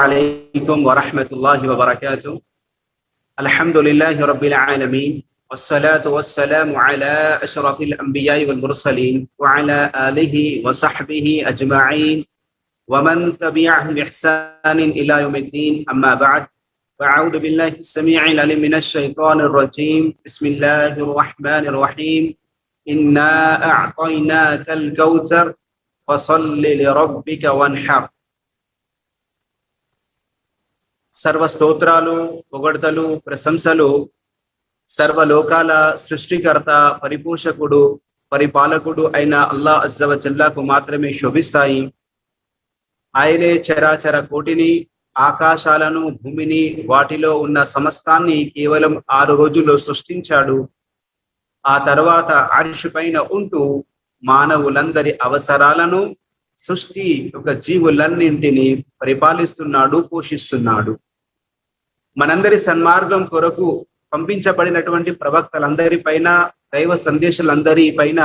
عليكم ورحمة الله وبركاته. الحمد لله رب العالمين والصلاة والسلام على أشرف الأنبياء والمرسلين وعلى آله وصحبه أجمعين ومن تبعهم بإحسان إلى يوم الدين. أما بعد، فأعوذ بالله السميع العليم من الشيطان الرجيم. بسم الله الرحمن الرحيم. إنا أعطيناك الكوثر فصل لربك وانحر. సర్వ స్తోత్రాలు, పొగడ్తలు, ప్రశంసలు సర్వలోకాల సృష్టికర్త, పరిపోషకుడు, పరిపాలకుడు అయిన అల్లాహ్ అజ్జ వ జల్లాకు మాత్రమే శోభిస్తాయి. ఆయనే చరాచర కోటిని, ఆకాశాలను, భూమిని, వాటిలో ఉన్న సమస్తాన్ని కేవలం 6 రోజుల్లో సృష్టించాడు. ఆ తర్వాత అర్ష్ పైన ఉంటూ మానవులందరి అవసరాలను, సృష్టి యొక్క జీవులన్నింటినీ పరిపాలిస్తున్నాడు, పోషిస్తున్నాడు. మనందరి సన్మార్గం కొరకు పంపించబడినటువంటి ప్రవక్తలందరి పైన, దైవ సందేశాలందరి పైన,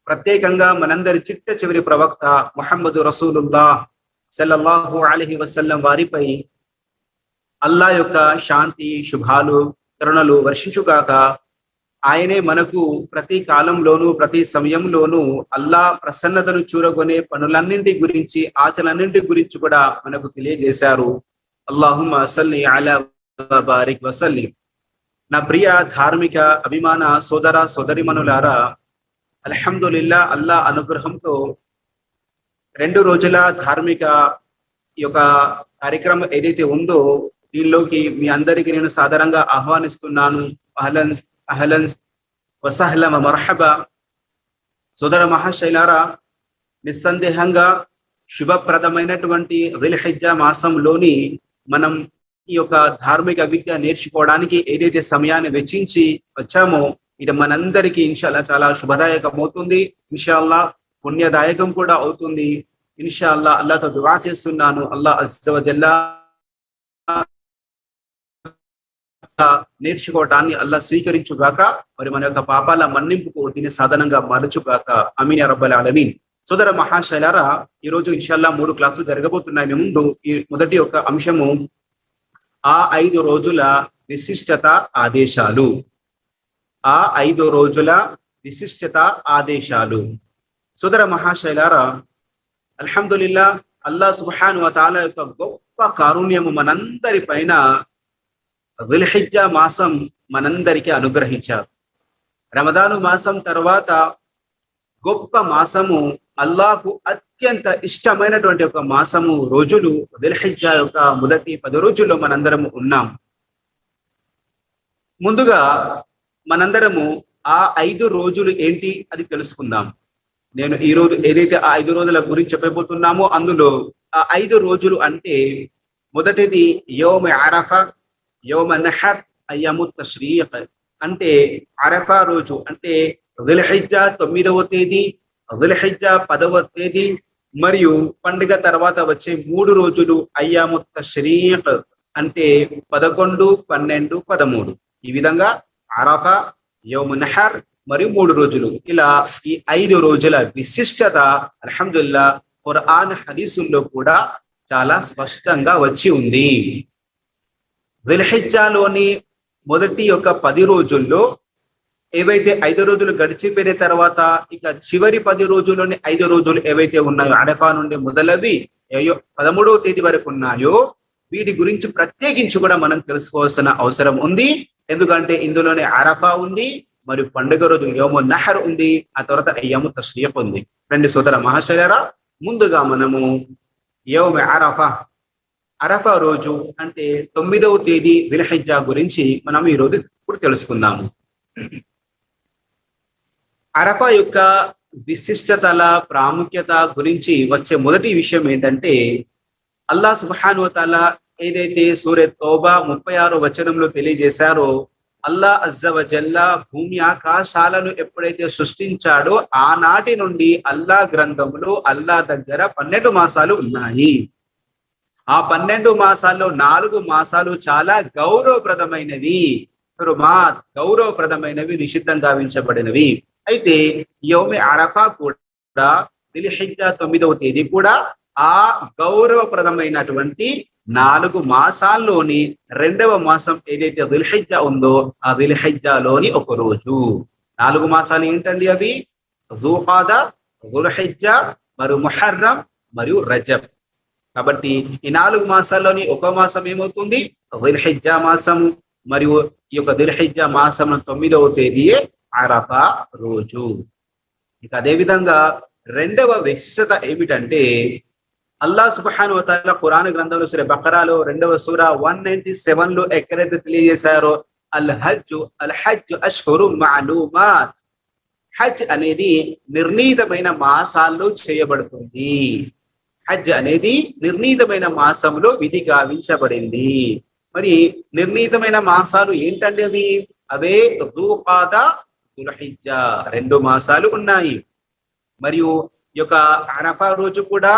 ప్రత్యేకంగా మనందరి చిట్ట చివరి ప్రవక్త ముహమ్మదు రసూలుల్లాహ్ సల్లల్లాహు అలైహి వసల్లం వారిపై అల్లా యొక్క శాంతి, శుభాలు, కరుణలు వర్షించుగాక. ఆయనే మనకు ప్రతి కాలంలోనూ, ప్రతి సమయంలోనూ అల్లా ప్రసన్నతను చూరగొనే పనులన్నింటి గురించి, ఆచరణన్నింటి గురించి కూడా మనకు తెలియజేశారు. అల్లాహుమ్మా సల్లి అలా బారిక్ వసల్లిం. నా ప్రియ ధార్మిక అభిమాన సోదర సోదరిమనులారా, అల్హమ్దులిల్లా, అల్లా అనుగ్రహంతో 2 రోజుల ధార్మిక ఈ యొక్క కార్యక్రమం ఏదైతే ఉందో దీనిలోకి మీ అందరికీ నేను సాధారణంగా ఆహ్వానిస్తున్నాను. అహ్లన్ అహ్లన్ వసహ్లం మర్హబా. సోదర మహాశైలారా, నిస్సందేహంగా శుభప్రదమైనటువంటి జిల్హిజ్జా మాసంలోని మనం ఈ యొక్క ధార్మిక విద్య నేర్చుకోవడానికి ఏదైతే సమయాన్ని వెచ్చించి వచ్చామో ఇది మనందరికీ ఇన్షాల్లా చాలా శుభదాయకమవుతుంది. ఇన్షాల్లా పుణ్యదాయకం కూడా అవుతుంది. ఇన్షాల్లా అల్లాహ్తో దుఆ చేస్తున్నాను, అల్లాహ్ అజ్జ వ జల్లా నేర్చుకోవటాన్ని అల్లాహ్ స్వీకరించుగాక. మరి మన యొక్క పాపాల మన్నింపుకు దీని సాధనంగా మరచుగాక. ఆమీన్ యా రబ్బల్ ఆలమీన్. సోదర మహాశైలారా, ఈ రోజు ఇన్షాల్లా 3 క్లాసులు జరగబోతున్నాయి. ముందు ఈ మొదటి యొక్క అంశము ఆ 5 రోజుల విశిష్టత ఆదేశాలు. ఆ 5 రోజుల విశిష్టత ఆదేశాలు. సోదర మహాశైలారా, అల్హమ్దులిల్లా, అల్లాహ్ సుబ్హానహు వ తఆలా యొక్క గొప్ప కారుణ్యము మనందరి పైన జిల్హిజ్జా మాసం మనందరికీ అనుగ్రహించారు. రమదాను మాసం తర్వాత గొప్ప మాసము, అల్లాహకు అత్యంత ఇష్టమైనటువంటి ఒక మాసము, రోజులు జిల్హిజ్జా యొక్క మొదటి 10 రోజుల్లో మనందరము ఉన్నాం. ముందుగా మనందరము ఆ 5 రోజులు ఏంటి అది తెలుసుకుందాం. నేను ఈ రోజు ఏదైతే ఆ 5 రోజుల గురించి చెప్పబోతున్నామో అందులో ఆ 5 రోజులు అంటే మొదటిది యౌమ అరఫా, యౌమ నహర్, అయ్యాము తష్రీక్. అంటే అరఫా రోజు అంటే జిల్హిజ్జా 9వ తేదీ, జిల్హిజ్జా 10వ తేదీ మరియు పండుగ తర్వాత వచ్చే 3 రోజులు అయ్యాము తష్రీక్ అంటే 11, 12, 13. ఈ విధంగా అరఫా, యౌమ నహర్ మరియు 3 రోజులు. ఇలా ఈ 5 రోజుల విశిష్టత అల్హమ్దులిల్లా ఖురాన్ హదీసుల్లో కూడా చాలా స్పష్టంగా వచ్చి ఉంది. జిల్హిజ్జాలోని మొదటి యొక్క 10 రోజుల్లో ఏవైతే 5 రోజులు గడిచిపోయిన తర్వాత ఇక చివరి 10 రోజుల్లోని 5 రోజులు ఏవైతే ఉన్నాయో, అరఫా నుండి మొదలవి 13వ తేదీ వరకు ఉన్నాయో, వీటి గురించి ప్రత్యేకించి కూడా మనం తెలుసుకోవాల్సిన అవసరం ఉంది. ఎందుకంటే ఇందులోనే అరఫా ఉంది, మరియు పండుగ రోజు యౌము నహర్ ఉంది, ఆ తర్వాత అయ్యాము తష్రీక్ ఉంది. రండి సోదర మహాశైలారా, ముందుగా మనము యౌమ అరఫా, అరఫా రోజు అంటే 9వ తేదీ జిల్హిజ్జా గురించి మనం ఈరోజు ఇప్పుడు తెలుసుకుందాము. అరఫా యొక్క విశిష్టతల ప్రాముఖ్యత గురించి వచ్చే మొదటి విషయం ఏంటంటే, అల్లాహ్ సుబ్హానహు వ తఆలా ఏదైతే సూర తౌబా 36వ వచనంలో తెలియజేశారో, అల్లాహ్ అజ్జ వ జల్లా భూమి ఆకాశాలను ఎప్పుడైతే సృష్టించాడో ఆనాటి నుండి అల్లాహ్ గ్రంథంలో అల్లాహ్ దగ్గర 12 మాసాలు ఉన్నాయి. ఆ 12 మాసాల్లో 4 మాసాలు చాలా గౌరవప్రదమైనవి, గౌరవప్రదమైనవి, నిషిద్ధంగా అయితే యౌమ అరఫా కూడా జిల్హిజ్జా 9వ తేదీ కూడా ఆ గౌరవప్రదమైనటువంటి 4 మాసాల్లోని 2వ మాసం ఏదైతే దుల్హిజ్జా ఉందో ఆ దుల్హిజ్జాలోని ఒక రోజు. 4 మాసాలు ఏంటండి అవి? జుల్ఖాదా, దుల్హిజ్జా, మరియు ముహర్రం మరియు రజబ్. కాబట్టి ఈ 4 మాసాల్లోని ఒక మాసం ఏమవుతుంది? దుల్హిజ్జా మాసము. మరియు ఈ యొక్క దుల్హిజ్జా మాసం 9వ తేదీయే అరఫా రోజు. ఇక అదే విధంగా రెండవ విశిష్టత ఏమిటంటే అల్లాహ్ సుబ్హానహు వ తఆలా ఖురాన్ గ్రంథంలో సూరా బకరాలో 2వ సూరా 197 లో ఎక్కడైతే తెలియజేశారో అల్ హజ్ అష్హురుం మఅలూమాత్, హజ్ అనేది నిర్ణీతమైన మాసాల్లో చేయబడుతుంది. హజ్ అనేది నిర్ణీతమైన మాసంలో విధి గావించబడింది. మరి నిర్ణీతమైన మాసాలు ఏంటంటే అవే జుల్ఖాదా, దుల్హిజ్జా 2 మాసాలు ఉన్నాయి. మరియు ఈ యొక్క అరఫా రోజు కూడా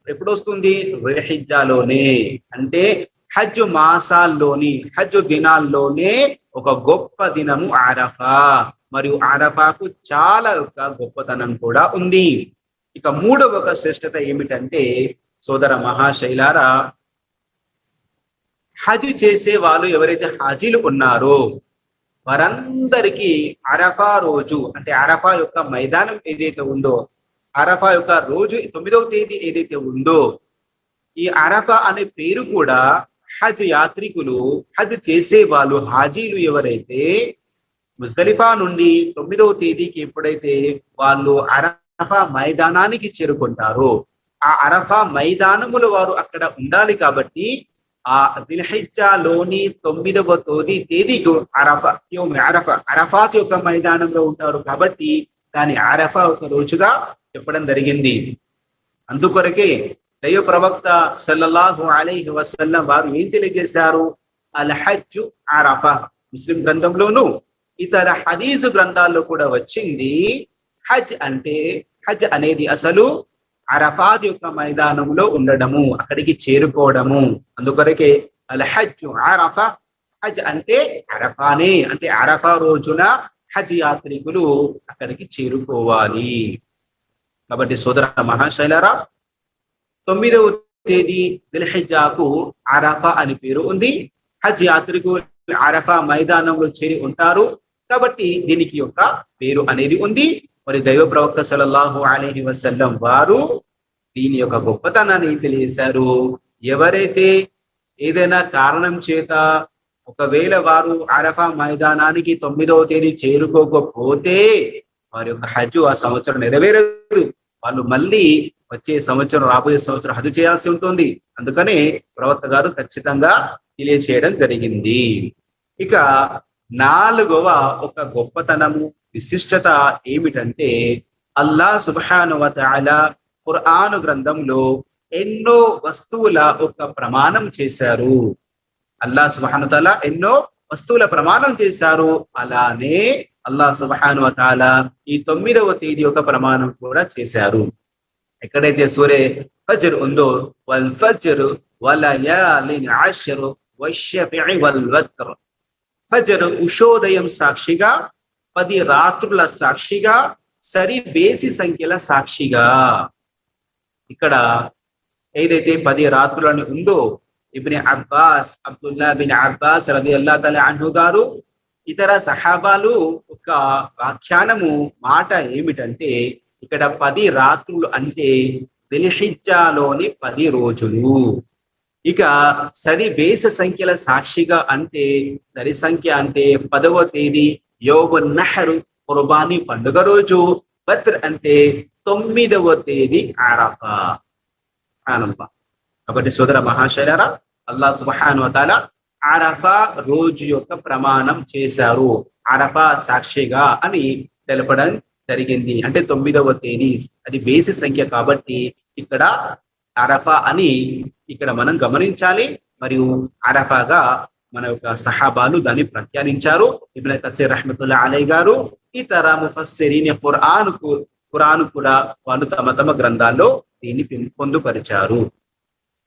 ఎప్పుడు వస్తుంది? దుల్హిజ్జాలోనే. అంటే హజ్ మాసాల్లోని హజ్ దినాల్లోనే ఒక గొప్ప దినము అరఫా. మరియు అరఫాకు చాలా గొప్పతనం కూడా ఉంది. ఇక మూడవ ఒక శ్రేష్టత ఏమిటంటే సోదర మహాశైలారా, హజ్ చేసే వాళ్ళు ఎవరైతే హాజీలు ఉన్నారో వారందరికీ అరఫా రోజు, అంటే అరఫా యొక్క మైదానం ఏదైతే ఉందో, అరఫా యొక్క రోజు 9వ తేదీ ఏదైతే ఉందో, ఈ అరఫా అనే పేరు కూడా హజ్ యాత్రికులు, హజ్ చేసే వాళ్ళు, హాజీలు ఎవరైతే ముజ్దలిఫా నుండి 9వ తేదీకి ఎప్పుడైతే వాళ్ళు అరఫా మైదానానికి చేరుకుంటారో ఆ అరఫా మైదానములో వారు అక్కడ ఉండాలి. కాబట్టి ఆ దుల్హిజ్జాలోని 9వ తేదీకి అరఫాత్ యొక్క మైదానంలో ఉంటారు. కాబట్టి దాని అరఫా ఒక రోజుగా చెప్పడం జరిగింది. అందుకొరకే దైవ ప్రవక్త సల్లల్లాహు అలైహి వసల్లం వారు ఏం తెలియజేశారు? అల్ హజ్జు అరఫా. ముస్లిం గ్రంథంలోను ఇతర హదీసు గ్రంథాల్లో కూడా వచ్చింది. హజ్ అనేది అసలు అరఫాత్ యొక్క మైదానంలో ఉండడము, అక్కడికి చేరుకోవడము. అందుకొరకే అల్ హజ్ అరఫా, హజ్ అంటే అరఫానే, అంటే అరఫా రోజున హజ్ యాత్రికులు అక్కడికి చేరుకోవాలి. కాబట్టి సోదర మహాశైలారా, 9వ తేదీ దుల్హిజ్జాకు అరఫా అని పేరు ఉంది. హజ్ యాత్రికులు అరఫా మైదానంలో చేరి ఉంటారు. కాబట్టి దీనికి యొక్క పేరు అనేది ఉంది. మరి దైవ ప్రవక్త సల్లల్లాహు అలైహి వసల్లం వారు దీని యొక్క గొప్పతనాన్ని తెలియజేశారు. ఎవరైతే ఏదైనా కారణం చేత ఒకవేళ వారు అరఫా మైదానానికి 9వ తేదీ చేరుకోకపోతే వారి యొక్క హజ్ ఆ సంవత్సరం నెరవేరదు. వాళ్ళు మళ్ళీ వచ్చే సంవత్సరం, రాబోయే సంవత్సరం హజ్ చేయాల్సి ఉంటుంది. అందుకనే ప్రవక్త గారు ఖచ్చితంగా తెలియచేయడం జరిగింది. ఇక 4వ ఒక గొప్పతనము, విశిష్టత ఏమిటంటే అల్లాహ్ సుబ్హానహు వ తఆలా ఖురాన్ గ్రంథంలో ఎన్నో వస్తువుల ఒక ప్రమాణం చేశారు. అల్లాహ్ సుబ్హానహు వ తఆలా ఎన్నో వస్తువుల ప్రమాణం చేశారు. అలానే అల్లాహ్ సుబ్హానహు వ తఆలా ఈ 9వ తేదీ ఒక ప్రమాణం కూడా చేశారు. ఎక్కడైతే సూరే ఫజ్ర్ ఉందో, వల్ ఫజ్ర్ వలయాలిన్ అష్ర్ వశ్శఫి వల్ వత్ర్, ఫజ్ర్ ఉషోదయం సాక్షిగా, 10 రాత్రుల సాక్షిగా, సరి బేసి సంఖ్యల సాక్షిగా. ఇక్కడ ఏదైతే 10 రాత్రులని ఉందో అబ్దుల్లా బిన్ అబ్బాస్ రదియల్లాహు తఆలా అన్హు గారు, ఇతర సహాబాలు ఒక వ్యాఖ్యానము మాట ఏమిటంటే ఇక్కడ 10 రాత్రులు అంటే దుల్హిజ్జాలోని 10 రోజులు. ఇక సరి బేస సంఖ్యల సాక్షిగా అంటే సరి సంఖ్య అంటే 10వ తేదీ యౌమున్ నహర్ కుర్బానీ పండుగ రోజు, బద్ర్ అంటే 9వ తేదీ అరఫా. కాబట్టి సోదర మహాశైలారా, అల్లాహ్ సుబ్హానహు వ తఆలా అరఫా రోజు యొక్క ప్రమాణం చేశారు, అరఫా సాక్షిగా అని తెలపడం జరిగింది. అంటే 9వ తేదీ అది బేసి సంఖ్య కాబట్టి ఇక్కడ అరఫా అని ఇక్కడ మనం గమనించాలి. మరియు అరఫాగా మన యొక్క సహాబాలు దాన్ని ప్రఖ్యానించారు. ఇబ్న్ కసీర్ రహ్మతుల్లాహి అలైహి గారు, ఇతర ముఫస్సిరీన్ ఖురాన్ కూడా వాళ్ళు తమ గ్రంథాల్లో దీన్ని పొందుపరిచారు.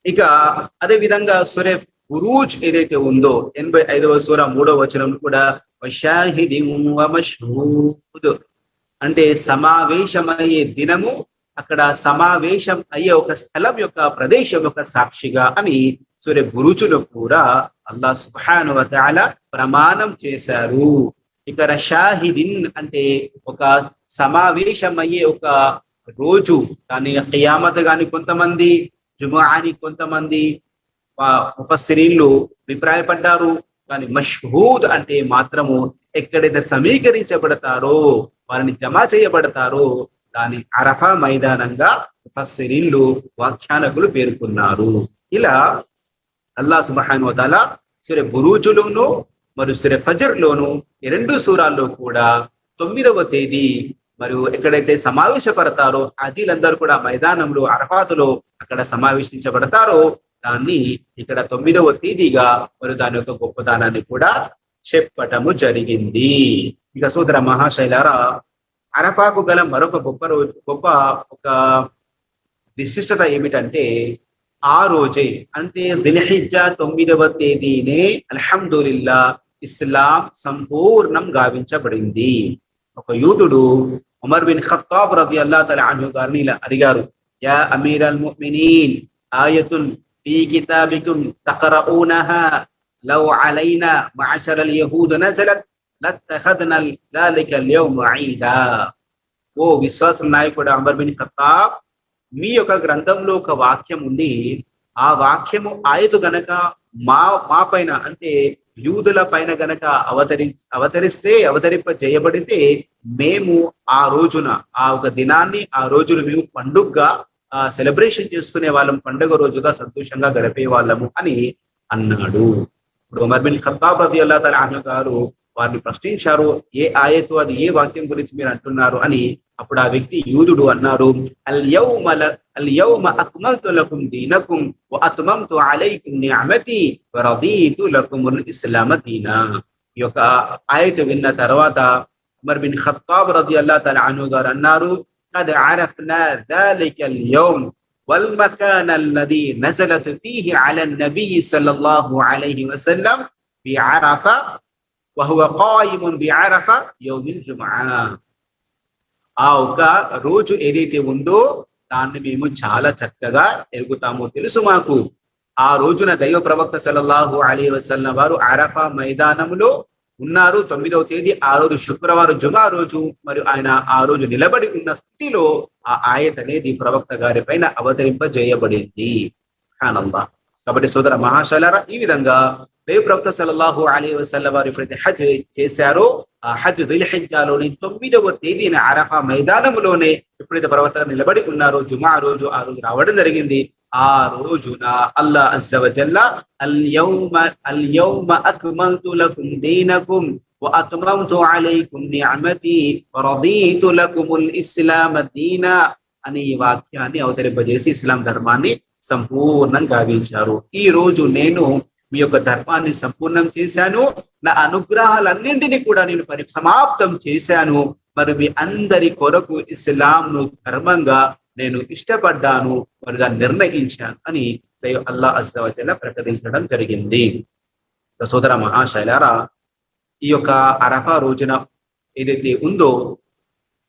ఇక అదే విధంగా సూరే బురూజ్ ఏదైతే ఉందో 85వ సూర 3వ వచనం కూడా వషాహిదిన్ వ మష్హూద్ అంటే సమావేశమయ్యే దినము అక్కడ సమావేశం అయ్యే ఒక స్థలం యొక్క ప్రదేశం యొక్క సాక్షిగా అని సూర్య గురుచులు కూడా అల్లాహ్ సుబ్హానహు వ తఆలా ప్రమాణం చేశారు. ఇక్కడ షాహిదిన్ అంటే ఒక సమావేశం అయ్యే ఒక రోజు, కానీ కియామత్ గాని కొంతమంది, జుముఆ అని కొంతమంది ముఫస్సిరీన్లు అభిప్రాయపడ్డారు. కానీ మష్హూద్ అంటే మాత్రము ఎక్కడైతే సమీకరించబడతారో, వారిని జమ చేయబడతారో దాని అరఫా మైదానంగా ముఫస్సిరీన్లు వ్యాఖ్యానకులు పేర్కొన్నారు. ఇలా అల్లాహ్ సుబ్హానహు వ తఆలా సూరా బురూజులోను మరియు సూరా ఫజ్ర్ లోను ఈ రెండు సూరాల్లో కూడా 9వ తేదీ మరియు ఎక్కడైతే సమావేశపడతారో హాజీలందరూ కూడా మైదానంలో అరఫాతులో అక్కడ సమావేశించబడతారో దాన్ని ఇక్కడ 9వ తేదీగా మరియు దాని యొక్క గొప్పదానాన్ని కూడా చెప్పటము జరిగింది. ఇక సోదర మహాశైలారా, అరఫాకు గల మరొక గొప్ప ఒక విశిష్టత ఏమిటంటే, ఆ రోజే అంటే దిల్హిజ్జా 9వ తేదీనే అల్హమ్దులిల్లా ఇస్లాం సంపూర్ణం గావించబడింది. ఒక యూదుడు ఉమర్ బిన్ ఖత్తాబ్ రదియల్లాహు తఆలా అన్హు గారిని ఇలా అడిగారు, యా అమీరల్ ముమినీన్ ఆయతున్ ఫీ కితాబికుం తక్రఊనహా లౌ అలైనా మఅషరల్ యహూద్ నజలత్ లత్తఖద్నా ذلికల్ యౌమ ఈదా. ఓ విశ్వాస నాయకుడు ఉమర్ బిన్ ఖత్తాబ్, మీ యొక్క గ్రంథంలో ఒక వాక్యం ఉంది, ఆ వాక్యము ఆయతు గనక మా పైన అంటే యూదుల పైన గనక అవతరింప చేయబడితే మేము ఆ రోజున ఆ ఒక దినాన్ని ఆ రోజును మేము పండుగగా సెలబ్రేషన్ చేసుకునే వాళ్ళం, పండుగ రోజుగా సంతోషంగా గడిపే వాళ్ళము అని అన్నాడు. ఇప్పుడు ఉమర్ బిన్ ఖత్తాబ్ రదియల్లాహు తఆలా అన్హు గారు వారిని ప్రశ్నించారు, ఏ ఆయతు, అది ఏ వాక్యం గురించి మీరు అంటున్నారు అని. అప్పుడు ఆ వ్యక్తి యూదుడు అన్నారు, అల్ యౌమ అక్మల్తు లకుం దీనకుం వ అత్మమ్తు అలైకుం నిఅమతి వ రదీతు లకుముల్ ఇస్లామ దీనా. ఈ యొక్క ఆయతు విన్న తర్వాత ఉమర్ బిన్ ఖత్తాబ్ రదియల్లాహు తఆలా అన్హు గారు అన్నారు, قد عرفنا ذلك اليوم والمكان الذي نزلت فيه على النبي صلى الله عليه وسلم بعرفة وهو قائم بعرفة يوم الجمعة. ఆ ఒక రోజు ఏదైతే ఉందో దాన్ని మేము చాలా చక్కగా ఎరుగుతాము, తెలుసు మాకు. ఆ రోజున దైవ ప్రవక్త సల్లల్లాహు అలైహి వసల్లం వారు అరఫా మైదానంలో ఉన్నారు. 9వ తేదీ ఆ రోజు శుక్రవారం జుమా రోజు. మరియు ఆయన ఆ రోజు నిలబడి ఉన్న స్థితిలో ఆ ఆయత్ అనేది ప్రవక్త గారి పైన అవతరింపజేయబడింది. సుబ్హానల్లాహ్. కాబట్టి సోదర మహాశైలారా, ఈ విధంగా దైవ ప్రవక్త సల్లల్లాహు అలైహి వసల్లం వారు ఎప్పుడైతే హజ్ చేశారో ఆ హజ్ దిల్హిజ్జాలోని 9వ తేదీన అరఫా మైదానంలోనే ఎప్పుడైతే ప్రవక్త నిలబడి ఉన్నారో జుమా రోజు ఆ రోజు రావడం జరిగింది. ఆ రోజున అల్లాహ్ అజ్జ వ జల్ల అల్ యౌమ అక్మల్తు లకుం దీనకుం వ అత్మమ్తు అలైకుం నిఅమతి వ రదీతు లకుముల్ ఇస్లామ దీనా అనే ఈ వాక్యాన్ని అవతరింపజేసి ఇస్లాం ధర్మాన్ని సంపూర్ణంగా గావించారు. ఈ రోజు నేను మీ యొక్క ధర్మాన్ని సంపూర్ణం చేశాను, నా అనుగ్రహాలన్నింటినీ కూడా నేను సమాప్తం చేశాను, మరి మీ అందరి కొరకు ఇస్లాంను ధర్మంగా నేను ఇష్టపడ్డాను, మరిగా నిర్ణయించాను అని అల్లాహ్ అజ్జ వ జల్ల ప్రకటించడం జరిగింది. సోదర మహాశైలారా, ఈ యొక్క అరఫా రోజున ఏదైతే ఉందో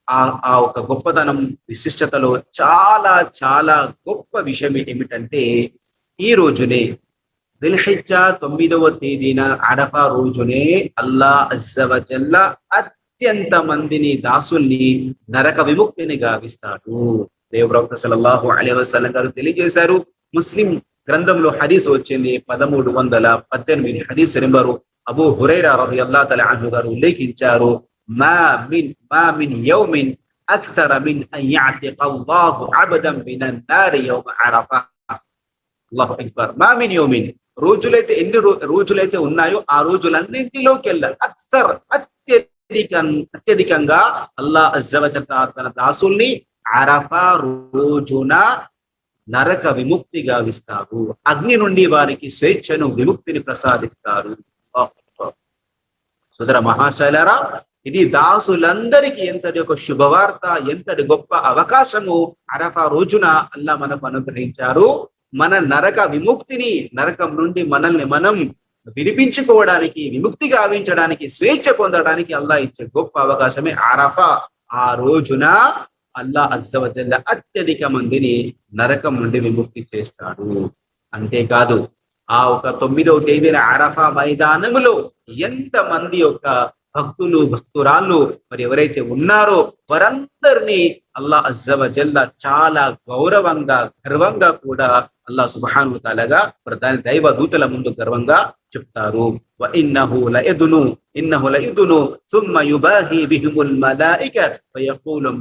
ఆ ఒక గొప్పతనం విశిష్టతలో చాలా చాలా గొప్ప విషయం ఏమిటంటే, ఈ రోజునే దిల్హిజ్జా 9వ తేదీన అరఫా రోజునే అల్లాహ్ అజ్జ వ జల్ల అత్యంత మందిని దాసుల్ని నరక విముక్తిని గావిస్తాడు. దేవ ప్రవక్త సల్లల్లాహు అలైహి వసల్లం గారు తెలియజేశారు. ముస్లిం గ్రంథంలో హదీస్ వచ్చింది, 1318 హదీస్ నెంబరు అబూ హురైరా రలియల్లాహు తఆలా అన్హు గారు ఉల్లేఖించారు, మా మిన్ యౌమిన్ అక్థర మిన్ అన్ యఅతిక అల్లాహు అబదన్ మినన్ నార్ యౌమ అరఫా. అల్లాహు అక్బర్. మా మిన్ యౌమిన్, రోజులైతే ఎన్ని రోజులైతే ఉన్నాయో ఆ రోజులన్నింటిలోకెల్లా అక్థర్ అత్యధికంగా అల్లాహ్ అజ్జ వ జల్ల తన దాసుల్ని అరఫా రోజున నరక విముక్తి గావిస్తారు, అగ్ని నుండి వారికి స్వేచ్ఛను విముక్తిని ప్రసాదిస్తారు. సోదర మహాశైలారా, ఇది దాసులందరికీ ఎంతటి ఒక శుభవార్త, ఎంతటి గొప్ప అవకాశము అరఫా రోజున అల్లాహ్ మనకు అనుగ్రహించారు. మన నరక విముక్తిని, నరకం నుండి మనల్ని మనం విడిపించుకోవడానికి, విముక్తి గావించడానికి, స్వేచ్ఛ పొందడానికి అల్లాహ్ ఇచ్చే గొప్ప అవకాశమే అరఫా. ఆ రోజున అల్లాహ్ అజ్జ వజల్ల అత్యధిక మందిని నరకం నుండి విముక్తి చేస్తాడు. అంతేకాదు ఆ ఒక 9వ తేదీన అరఫా మైదానములో ఎంత మంది యొక్క భక్తులు భక్తురాళ్ళు మరి ఎవరైతే ఉన్నారో వారందరినీ అల్లాహ్ అజ్జ వజల్ల చాలా గౌరవంగా గర్వంగా కూడా అల్లాహ్ సుబ్హానహు తాలాగా దాని దైవ దూతల ముందు గర్వంగా చెప్తారు. వ ఇన్నహు లయుదును థుమ్మ యుబాహి బిహిముల్ మలాయిక ఫయఖూలు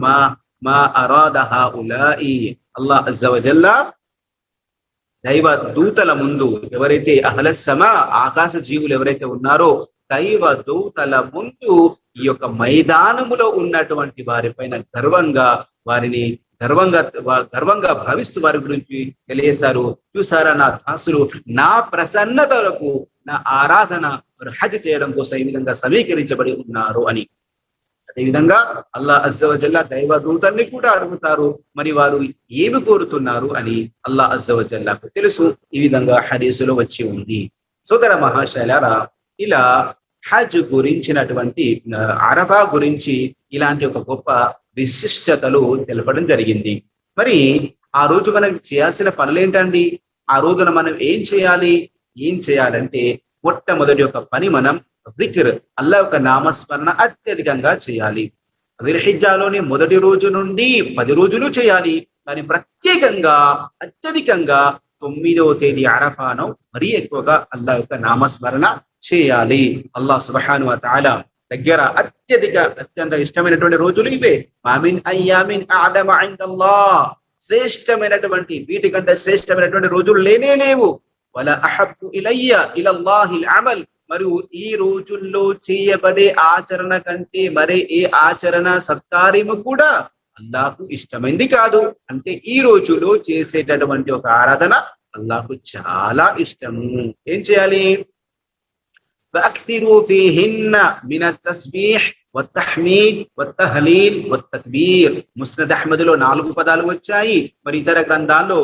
మా అరాద హౌలాయి. అల్లాహ్ అజ్జ వజల్ల దైవ దూతల ముందు ఎవరైతే అహ్లస్సమా ఆకాశ జీవులు ఎవరైతే ఉన్నారో దైవ దూతల ముందు ఈ యొక్క మైదానములో ఉన్నటువంటి వారిపైన వారిని గర్వంగా భావిస్తూ వారి గురించి తెలియజేస్తారు. చూసారా నా దాసులు నా ప్రసన్నతలకు నా ఆరాధన హజ్ చేయడం కోసం ఈ విధంగా సమీకరించబడి ఉన్నారు అని. అదేవిధంగా అల్లాహ్ అజ్జ వజల్ల దైవ దూతల్ని కూడా అడుగుతారు మరి వారు ఏమి కోరుతున్నారు అని అల్లాహ్ అజ్జ వజల్లకు తెలుసు. ఈ విధంగా హదీసులో వచ్చి ఉంది. సోదర మహాశైలారా, ఇలా హజ్ గురించినటువంటి అరఫా గురించి ఇలాంటి ఒక గొప్ప విశిష్టతలు తెలపడం జరిగింది. మరి ఆ రోజు మనం చేయాల్సిన పనులేంటండి? ఆ రోజున మనం ఏం చేయాలంటే మొట్టమొదటి ఒక పని మనం జిక్ర్, అల్లాహ్ యొక్క నామస్మరణ అత్యధికంగా చేయాలి. జిల్హిజ్జాలోని మొదటి రోజు నుండి 10 రోజులు చేయాలి. కానీ ప్రత్యేకంగా అత్యధికంగా 9వ తేదీ అరఫాను మరీ ఎక్కువగా అల్లాహ్ యొక్క నామస్మరణ చేయాలి. అల్లాహ్ సుబ్హానహు వ తఆలా దగ్గర అత్యంత ఇష్టమైనటువంటి రోజులు ఇవే. మామిన్ అయ్యామిన్ అదమ ఇందల్లాహ్, శ్రేష్టమైనటువంటి వీటికంటే శ్రేష్టమైనటువంటి రోజులు లేవు. వలా అహబ్బు ఇలల్లాహిల్ అమల్, మరియు ఈ రోజుల్లో చేయబడే ఆచరణ కంటే మరే ఏ ఆచరణ సత్కార్యము కూడా అల్లాహకు ఇష్టమైంది కాదు. అంటే ఈ రోజులో చేసేటటువంటి ఒక ఆరాధన అల్లాహకు చాలా ఇష్టము. ఏం చేయాలి? فأكثروا فيهن من التسبيح والتحميد والتهليل والتكبير. ముస్నద్ అహ్మద్లో 4 పదాలు వచ్చాయి. మరి ఇతర గ్రంథాల్లో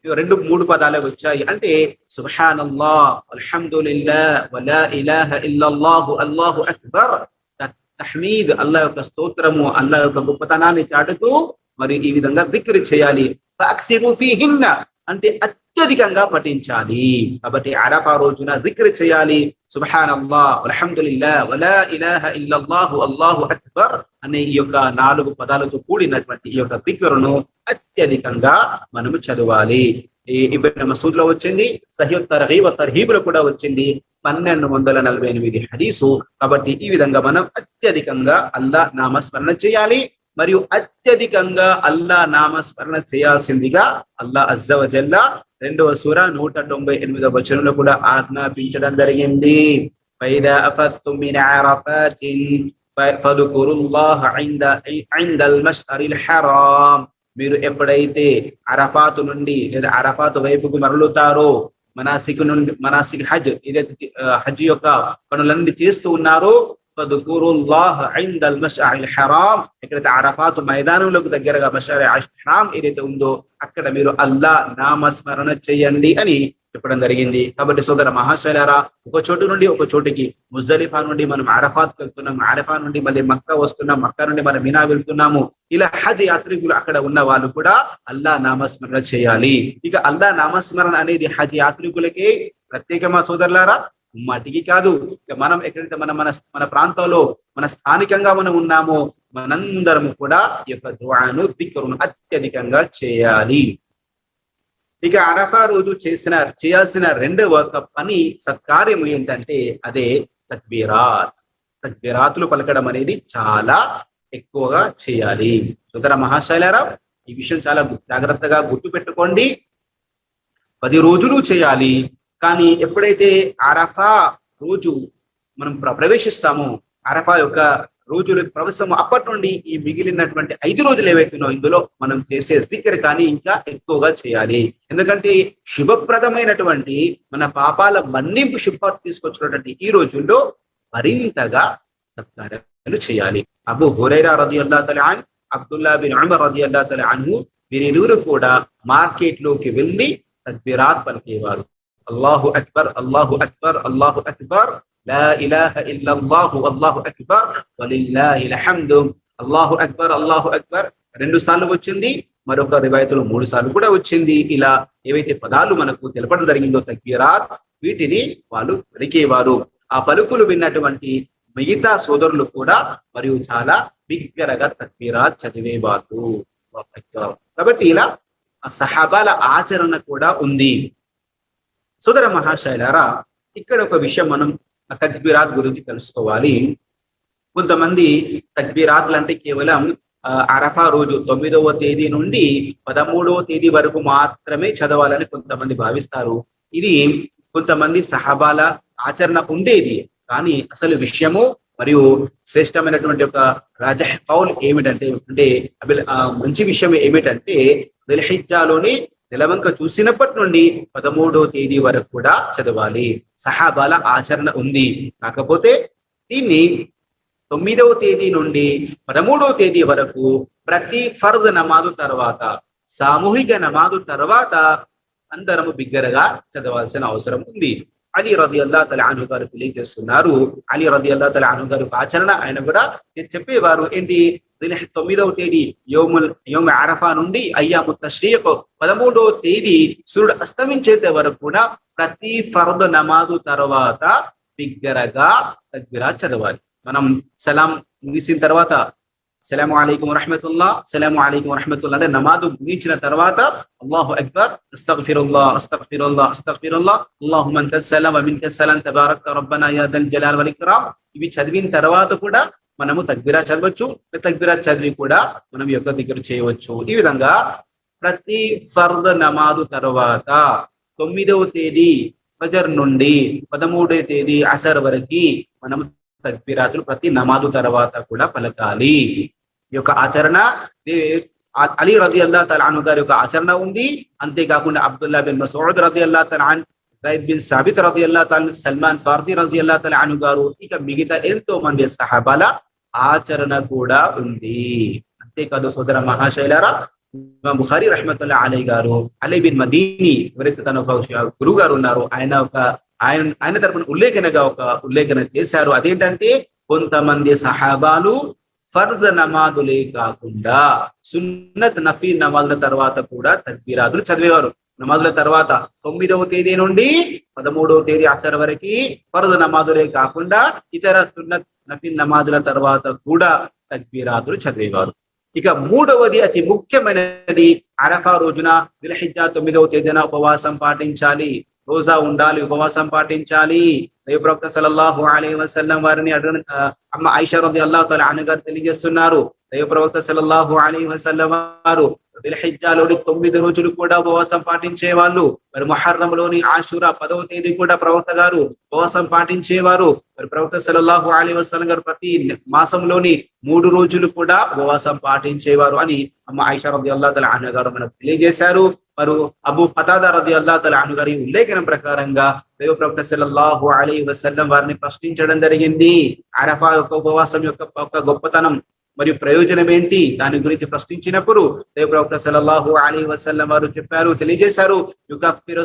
2-3 పదాలే వచ్చాయి. అంటే సుబ్హానల్లాహ్, అల్హమ్దులిల్లాహ్, వలా ఇలాహ ఇల్లల్లాహు, అల్లాహు అక్బర్. తహ్మీద్, అల్లాహ్ యొక్క స్తోత్రము, అల్లాహ్ యొక్క గొప్పతనాన్ని చాటుతూ మరి ఈ విధంగా జిక్ర్ చేయాలి. ఫఅక్సిరు ఫీహిన్న అంటే అత్యధికంగా పఠించాలి. కాబట్టి అరఫా రోజున జిక్ర్ చేయాలి. సుబ్హానల్లాహ్, అల్హమ్దులిల్లాహ్, వలా ఇలాహ ఇల్లల్లాహు, అల్లాహు అక్బర్ అనే ఈ యొక్క 4 పదాలతో కూడినటువంటి ఈ యొక్క జిక్రును అత్యధికంగా మనము చదవాలి. ఇబ్న్ మసూద్ లో వచ్చింది, సహీహ్ తర్గీబ్ వ తర్హీబ్ లో కూడా వచ్చింది 1248 హదీసు. కాబట్టి ఈ విధంగా మనం అత్యధికంగా అల్లాహ్ నామస్మరణ చేయాలి. మరియు అత్యధికంగా అల్లాహ్ నామస్మరణ చేయాల్సిందిగా అల్లాహ్ అజ్జ వజల్ల 2వ సూర 198వ వచనంలో కూడా ఆజ్ఞాపించడం జరిగింది. ఫైదా అఫత్తుం మిన్ అరఫాతిన్ ఫద్కురుల్లాహ ఇందల్ మష్అరిల్ హరామ్. మీరు ఎప్పుడైతే అరఫాతు నుండి లేదా అరఫాతు వైపుకు మరలుతారో, మనాసిక్ హజ్ ఏదైతే హజ్ యొక్క పనులన్నీ చేస్తూ ఉన్నారో, ఫద్కురుల్లాహ ఇందల్ మష్అరిల్ హరామ్, ఎక్కడైతే అరఫాతు మైదానంలోకి దగ్గరగా మష్అరిల్ హరామ్ ఏదైతే ఉందో అక్కడ మీరు అల్లాహ్ నామస్మరణ చేయండి అని చెప్పడం జరిగింది. కాబట్టి సోదర మహాశైలారా, ఒక చోటు నుండి ఒక చోటికి, ముజ్దలిఫా నుండి మనం అరఫాత్ వెళ్తున్నాం, అరఫా నుండి మళ్ళీ మక్కా వస్తున్నాం, మక్కా నుండి మనం మినా వెళ్తున్నాము. ఇలా హజ్ యాత్రికులు అక్కడ ఉన్న వాళ్ళు కూడా అల్లాహ్ నామస్మరణ చేయాలి. ఇక అల్లాహ్ నామస్మరణ అనేది హజ్ యాత్రికులకే ప్రత్యేకమా సోదరులారా? మాటికి కాదు. మనం ఎక్కడైతే మన ప్రాంతంలో మన స్థానికంగా మనం ఉన్నామో మనందరము కూడా ఈ యొక్క దుఆను దిక్రును అత్యధికంగా చేయాలి. ఇక అరఫా రోజు చేయాల్సిన 2వ పని సత్కార్యం ఏంటంటే అదే తక్బీరాతులు పలకడం అనేది చాలా ఎక్కువగా చేయాలి. సోదర మహాశైలారా, ఈ విషయం చాలా జాగ్రత్తగా గుర్తు పెట్టుకోండి. 10 రోజులు చేయాలి. కానీ ఎప్పుడైతే అరఫా రోజు మనం ప్రవేశిస్తామో, అరఫా యొక్క రోజులకు ప్రవేశము, అప్పటి నుండి ఈ మిగిలినటువంటి 5 రోజులు ఏవైతున్నాయో ఇందులో మనం చేసే జిక్ర్ కానీ ఇంకా ఎక్కువగా చేయాలి. ఎందుకంటే శుభప్రదమైనటువంటి మన పాపాల మన్నింపు శుభార్త తీసుకొచ్చినటువంటి ఈ రోజుల్లో మరింతగా సత్కార్యాలు చేయాలి. అబూ హురైరా రదియల్లాహు తఆలా అన్హు, అబ్దుల్లా బిన్ ఉమర్ రదియల్లాహు తఆలా అన్హు వీరిరువురు కూడా మార్కెట్ లోకి వెళ్ళి తక్బీరాత్ పలికేవారు. అల్లాహు అక్బర్, అల్లాహు అక్బర్, అల్లాహు అక్బర్, లా ఇలాహ ఇల్లల్లాహు, అల్లాహు అక్బర్, వలిల్లాహిల్ హమ్దు, అల్లాహు అక్బర్, అల్లాహు అక్బర్, 2 సార్లు వచ్చింది, మరొక రివాయతులో 3 సార్లు కూడా వచ్చింది. ఇలా ఏవైతే పదాలు మనకు తెలపడం జరిగిందో తక్బీరాత్, వీటిని వాళ్ళు పలికేవారు. ఆ పలుకులు విన్నటువంటి మిగతా సోదరులు కూడా మరియు చాలా బిగ్గరగా తక్బీరాత్ చదివేవారు. కాబట్టి ఇలా సహాబాల ఆచరణ కూడా ఉంది. సోదర మహాశైలారా, ఇక్కడ ఒక విషయం మనం తక్బీరాత్ గురించి తెలుసుకోవాలి. కొంతమంది తక్బీరాత్లు అంటే కేవలం అరఫా రోజు 9వ తేదీ నుండి 13వ తేదీ వరకు మాత్రమే చదవాలని కొంతమంది భావిస్తారు. ఇది కొంతమంది సహాబాల ఆచరణ ఉండేది. కానీ అసలు విషయము మరియు శ్రేష్టమైనటువంటి ఒక రాజహ్ కౌల్ ఏమిటంటే మంచి విషయం ఏమిటంటే దుల్హిజ్జాలోని నెలవంక చూసినప్పటి నుండి 13వ తేదీ వరకు కూడా చదవాలి. సహాబాల ఆచరణ ఉంది. కాకపోతే దీన్ని 9వ తేదీ నుండి 13వ తేదీ వరకు ప్రతి ఫర్ద్ నమాజు తర్వాత, సామూహిక నమాజు తర్వాత అందరము బిగ్గరగా చదవాల్సిన అవసరం ఉంది. అలీ రదియల్లాహు తఆలా అన్హు గారు తెలియజేస్తున్నారు. అలీ రదియల్లాహు తఆలా అన్హు గారు ఆచరణ ఆయన కూడా చెప్పేవారు. ఏంటి? 9వ తేదీ యోమ్ అరఫా నుండి అయ్యాము తష్రీక్ 13వ తేదీ సూర్యుడు అస్తమించేంత వరకు కూడా ప్రతి ఫర్ద్ నమాజు తర్వాత బిగ్గరగా తక్బీరాత్ చదవాలి. మనం సలాం ముగిసిన తర్వాత సలాము అలైకుం వరహ్మతుల్లా, సలాము అలైకుం వరహ్మతుల్లా అంటే నమాజు ముగించిన తర్వాత అల్లాహు అక్బర్, అస్తగ్ఫిరుల్లాహ్ అస్తగ్ఫిరుల్లాహ్ అస్తగ్ఫిరుల్లాహ్, అల్లాహుమ్మ అంతస్ సలాం వ మిన్కస్ సలాం తబారక రబ్బనా యా దల్ జలాల్ వల్ ఇక్రామ్. ఇవి చదివిన తర్వాత కూడా మనము తక్బీరా చదవచ్చు. తక్బీరా చదివి కూడా మనం యొక్క దిక్రు చేయవచ్చు. ఈ విధంగా ప్రతి ఫర్ద్ నమాజు తర్వాత 9వ తేదీ ఫజర్ నుండి 13వ తేదీ అసర్ వరకు మనం తక్బీరాతులు ప్రతి నమాజు తర్వాత కూడా పలకాలి. ఈ యొక్క ఆచరణ అలీ రదియల్లాహు తఆలా అన్హు గారి యొక్క ఆచరణ ఉంది. అంతేకాకుండా అబ్దుల్లా బిన్ మస్ఊద్ రదియల్లాహు తఆలా అన్హు, జైద్ బిన్ సాబిత్ రదియల్లాహు తఆలా, సల్మాన్ ఫార్సీ రదియల్లాహు తఆలా అన్హు గారు, ఇక మిగతా ఎంతో మంది సహాబాల ఆచరణ కూడా ఉంది. అంతేకాదు సోదర మహాశైలారా, ఇమాం బుఖారీ రహ్మతుల్లాహి అలైహి గారు, అలీ బిన్ మదీని ఎవరైతే తన ఒక గురువు గారు ఉన్నారో ఆయన తరపున ఉల్లేఖన చేశారు. అదేంటంటే కొంతమంది సహాబాలు ఫర్ద్ నమాజులే కాకుండా సున్నత్ నఫీల్ నమాజుల తర్వాత కూడా తక్బీరాతులు చదివేవారు. నమాజుల తర్వాత 9వ తేదీ నుండి 13వ తేదీ అసర్ వరకు ఫర్ద్ నమాజులే కాకుండా ఇతర సున్నత్ నఫీల్ నమాజుల తర్వాత కూడా తక్బీరాతులు చదివేవారు. ఇక 3వది అతి ముఖ్యమైనది, అరఫా రోజున దుల్హిజ్జా 9వ తేదీన ఉపవాసం పాటించాలి, రోజా ఉండాలి, ఉపవాసం పాటించాలి. ప్రవక్త సల్లల్లాహు అలైహి వసల్లం వారిని అమ్మ ఆయిషా రదియల్లాహు తఆలా అన్హా గారు తెలియజేస్తున్నారు. ప్రవక్త సల్లల్లాహు అలైహి వసల్లం వారు దుల్హిజ్జాలోని 9 రోజులు కూడా ఉపవాసం పాటించే వాళ్ళు. మరి ముహర్రంలోని ఆషురా 10వ తేదీ కూడా ప్రవక్త గారు ఉపవాసం పాటించేవారు. మరి ప్రవక్త సల్లల్లాహు అలైహి వసల్లం గారు ప్రతి మాసంలోని 3 రోజులు కూడా ఉపవాసం పాటించేవారు అని అమ్మ ఆయిషా రదియల్లాహు తఆలా అన్హా గారు మనకు తెలియజేశారు. మరి అబూ ఖతాదా రదియల్లాహు తఆలా అన్హు గారి ఉల్లేఖనం ప్రకారంగా ప్రవక్త సల్లల్లాహు అలైహి వసల్లం వారిని ప్రశ్నించడం జరిగింది. అరఫా యొక్క ఉపవాసం యొక్క గొప్పతనం మరియు ప్రయోజనం ఏంటి, దాని గురించి ప్రశ్నించినప్పుడు ప్రవక్త సల్లల్లాహు అలైహి వసల్లం వారు చెప్పారు, తెలియజేశారు, యుకఫిరు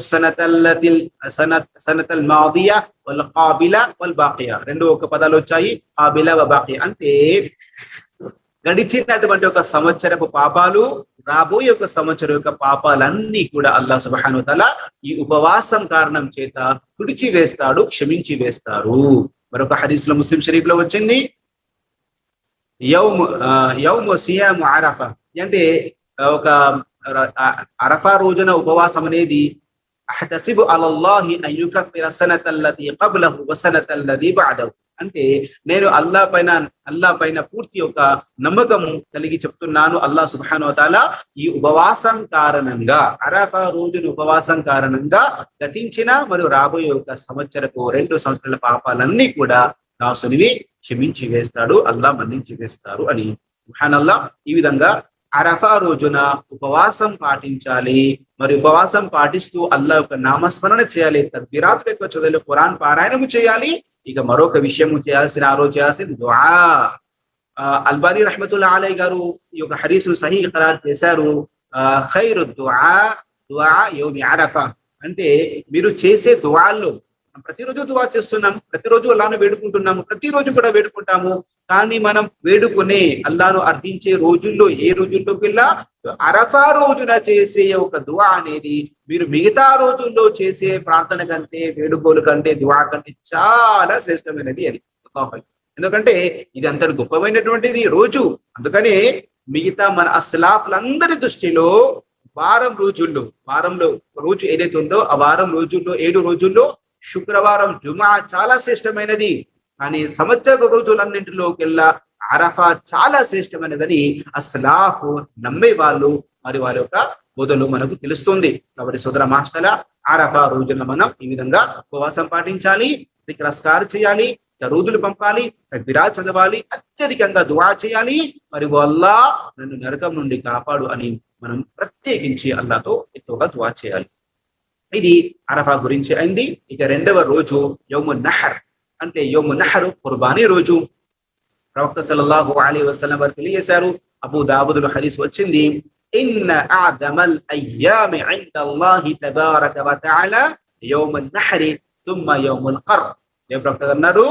సనతల్ మాదియా వల్ కాబిలా వల్ బాకియా. 2 ఒక పదాలు వచ్చాయి, కాబిలా వ బాకియా. అంటే గడిచినటువంటి ఒక సంవత్సరపు పాపాలు, రాబోయే ఒక సంవత్సరం యొక్క పాపాలన్నీ కూడా అల్లాహ్ సుబ్హానహు వ తఆలా ఈ ఉపవాసం కారణం చేత తుడిచి వేస్తాడు, క్షమించి వేస్తారు. మరొక హదీస్ లో ముస్లిం షరీఫ్ లో వచ్చింది, యౌము సియాము అరఫా అంటే ఒక అరఫా రోజున ఉపవాసం అనేది అహ్తసిబు అలల్లాహి అన్ యుకఫిర సనతల్లతి ఖబ్లహు వ సనతల్లది బఅదహు. అంటే నేను అల్లాహ్ పైన పూర్తి ఒక నమ్మకం కలిగి చెప్తున్నాను, అల్లాహ్ సుబ్హానహు వ తఆలా ఈ ఉపవాసం కారణంగా, అరఫా రోజున ఉపవాసం కారణంగా గతించిన మరియు రాబోయే ఒక సంవత్సరపు 2 సంవత్సరాల పాపాలన్నీ కూడా దాసునివి క్షమించి వేస్తాడు, అల్లాహ్ మన్నించి వేస్తారు అని. సుబ్హానల్లాహ్. ఈ విధంగా అరఫా రోజున ఉపవాసం పాటించాలి, మరి ఉపవాసం పాటిస్తూ అల్లాహ్ యొక్క నామస్మరణ చేయాలి, తక్బీరాతుల యొక్క చదువులు, ఖురాన్ పారాయణము చేయాలి. ఇక మరొక విషయము చేయాల్సిన దుఆ. అల్బానీ రహ్మతుల్లాహి అలైహి గారు ఈ యొక్క హదీసును సహీహ్ ఖరార్ చేశారు. ఖైరు దుఆ దుఆ యౌమి అరఫా అంటే మీరు చేసే దుఆల్లో ప్రతిరోజు దువా చేస్తున్నాం, ప్రతిరోజు అల్లాను వేడుకుంటున్నాము, ప్రతిరోజు కూడా వేడుకుంటాము. కానీ మనం వేడుకునే అల్లాను అర్థించే రోజుల్లో ఏ రోజుల్లోకెల్లా అరఫా రోజున చేసే ఒక దువా అనేది మీరు మిగతా రోజుల్లో చేసే ప్రార్థన కంటే, వేడుకోలు కంటే, దువా కంటే చాలా శ్రేష్టమైనది అని. ఎందుకంటే ఇది అంతటి గొప్పమైనటువంటిది రోజు. అందుకనే మిగతా మన అస్లాఫ్లందరి దృష్టిలో వారంలో రోజు ఏదైతే ఉందో ఆ వారం రోజుల్లో 7 రోజుల్లో శుక్రవారం జుమా చాలా శ్రేష్టమైనది. కానీ సంవత్సర రోజులన్నింటిలోకెల్లా అరఫా చాలా శ్రేష్టమైనదని అస్లాఫ్ నమ్మే వాళ్ళు మరి వారి యొక్క బోధలు మనకు తెలుస్తుంది. కాబట్టి సోదర మాస్టర్ల అరఫా రోజున మనం ఈ విధంగా ఉపవాసం పాటించాలి, దిక్రస్కార్ చేయాలి, దరూదులు పంపాలి, తక్బీరాత్ చదవాలి, అత్యధికంగా దువా చేయాలి. మరి అల్లా నన్ను నరకం నుండి కాపాడు అని మనం ప్రత్యేకించి అల్లాతో ఎక్కువగా దువా చేయాలి. ఇది అరఫా గురించి అయింది. ఇక రెండవ రోజు యౌమున్ నహర్, అంటే యౌమున్ నహర్ కుర్బానీ రోజు. ప్రవక్త సల్లల్లాహు అలైహి వసల్లం వారు తెలియజేశారు, అబూ దావుదులో హదీస్ వచ్చింది, ఇన్న అఅదమల్ అయ్యామి ఇందల్లాహి తబారక వ తఆలా యౌమున్ నహర్ థుమ్మ యౌముల్ ఖర్. ప్రవక్త అన్నారు,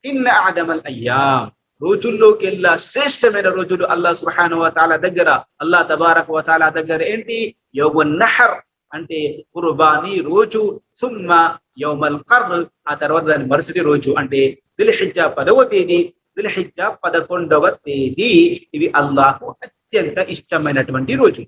ఇన్న అఅదమల్ అయ్యామ్, రోజుల్లోకెల్లా శ్రేష్టమైన రోజులు అల్లాహ్ సుబ్హానహు వ తఆలా దగ్గర, అల్లాహ్ తబారక వ తఆలా దగ్గర ఏంటి? యౌమున్ నహర్ అంటే కుర్బానీ రోజు, సుమ్మ యౌమల్ ఖర్ ఆ తర్వాత దాని మరుసటి రోజు అంటే దిల్హిజ్జా 10వ తేదీ, దిల్హిజ్జా 11వ తేదీ. ఇవి అల్లాహకు అత్యంత ఇష్టమైనటువంటి రోజు.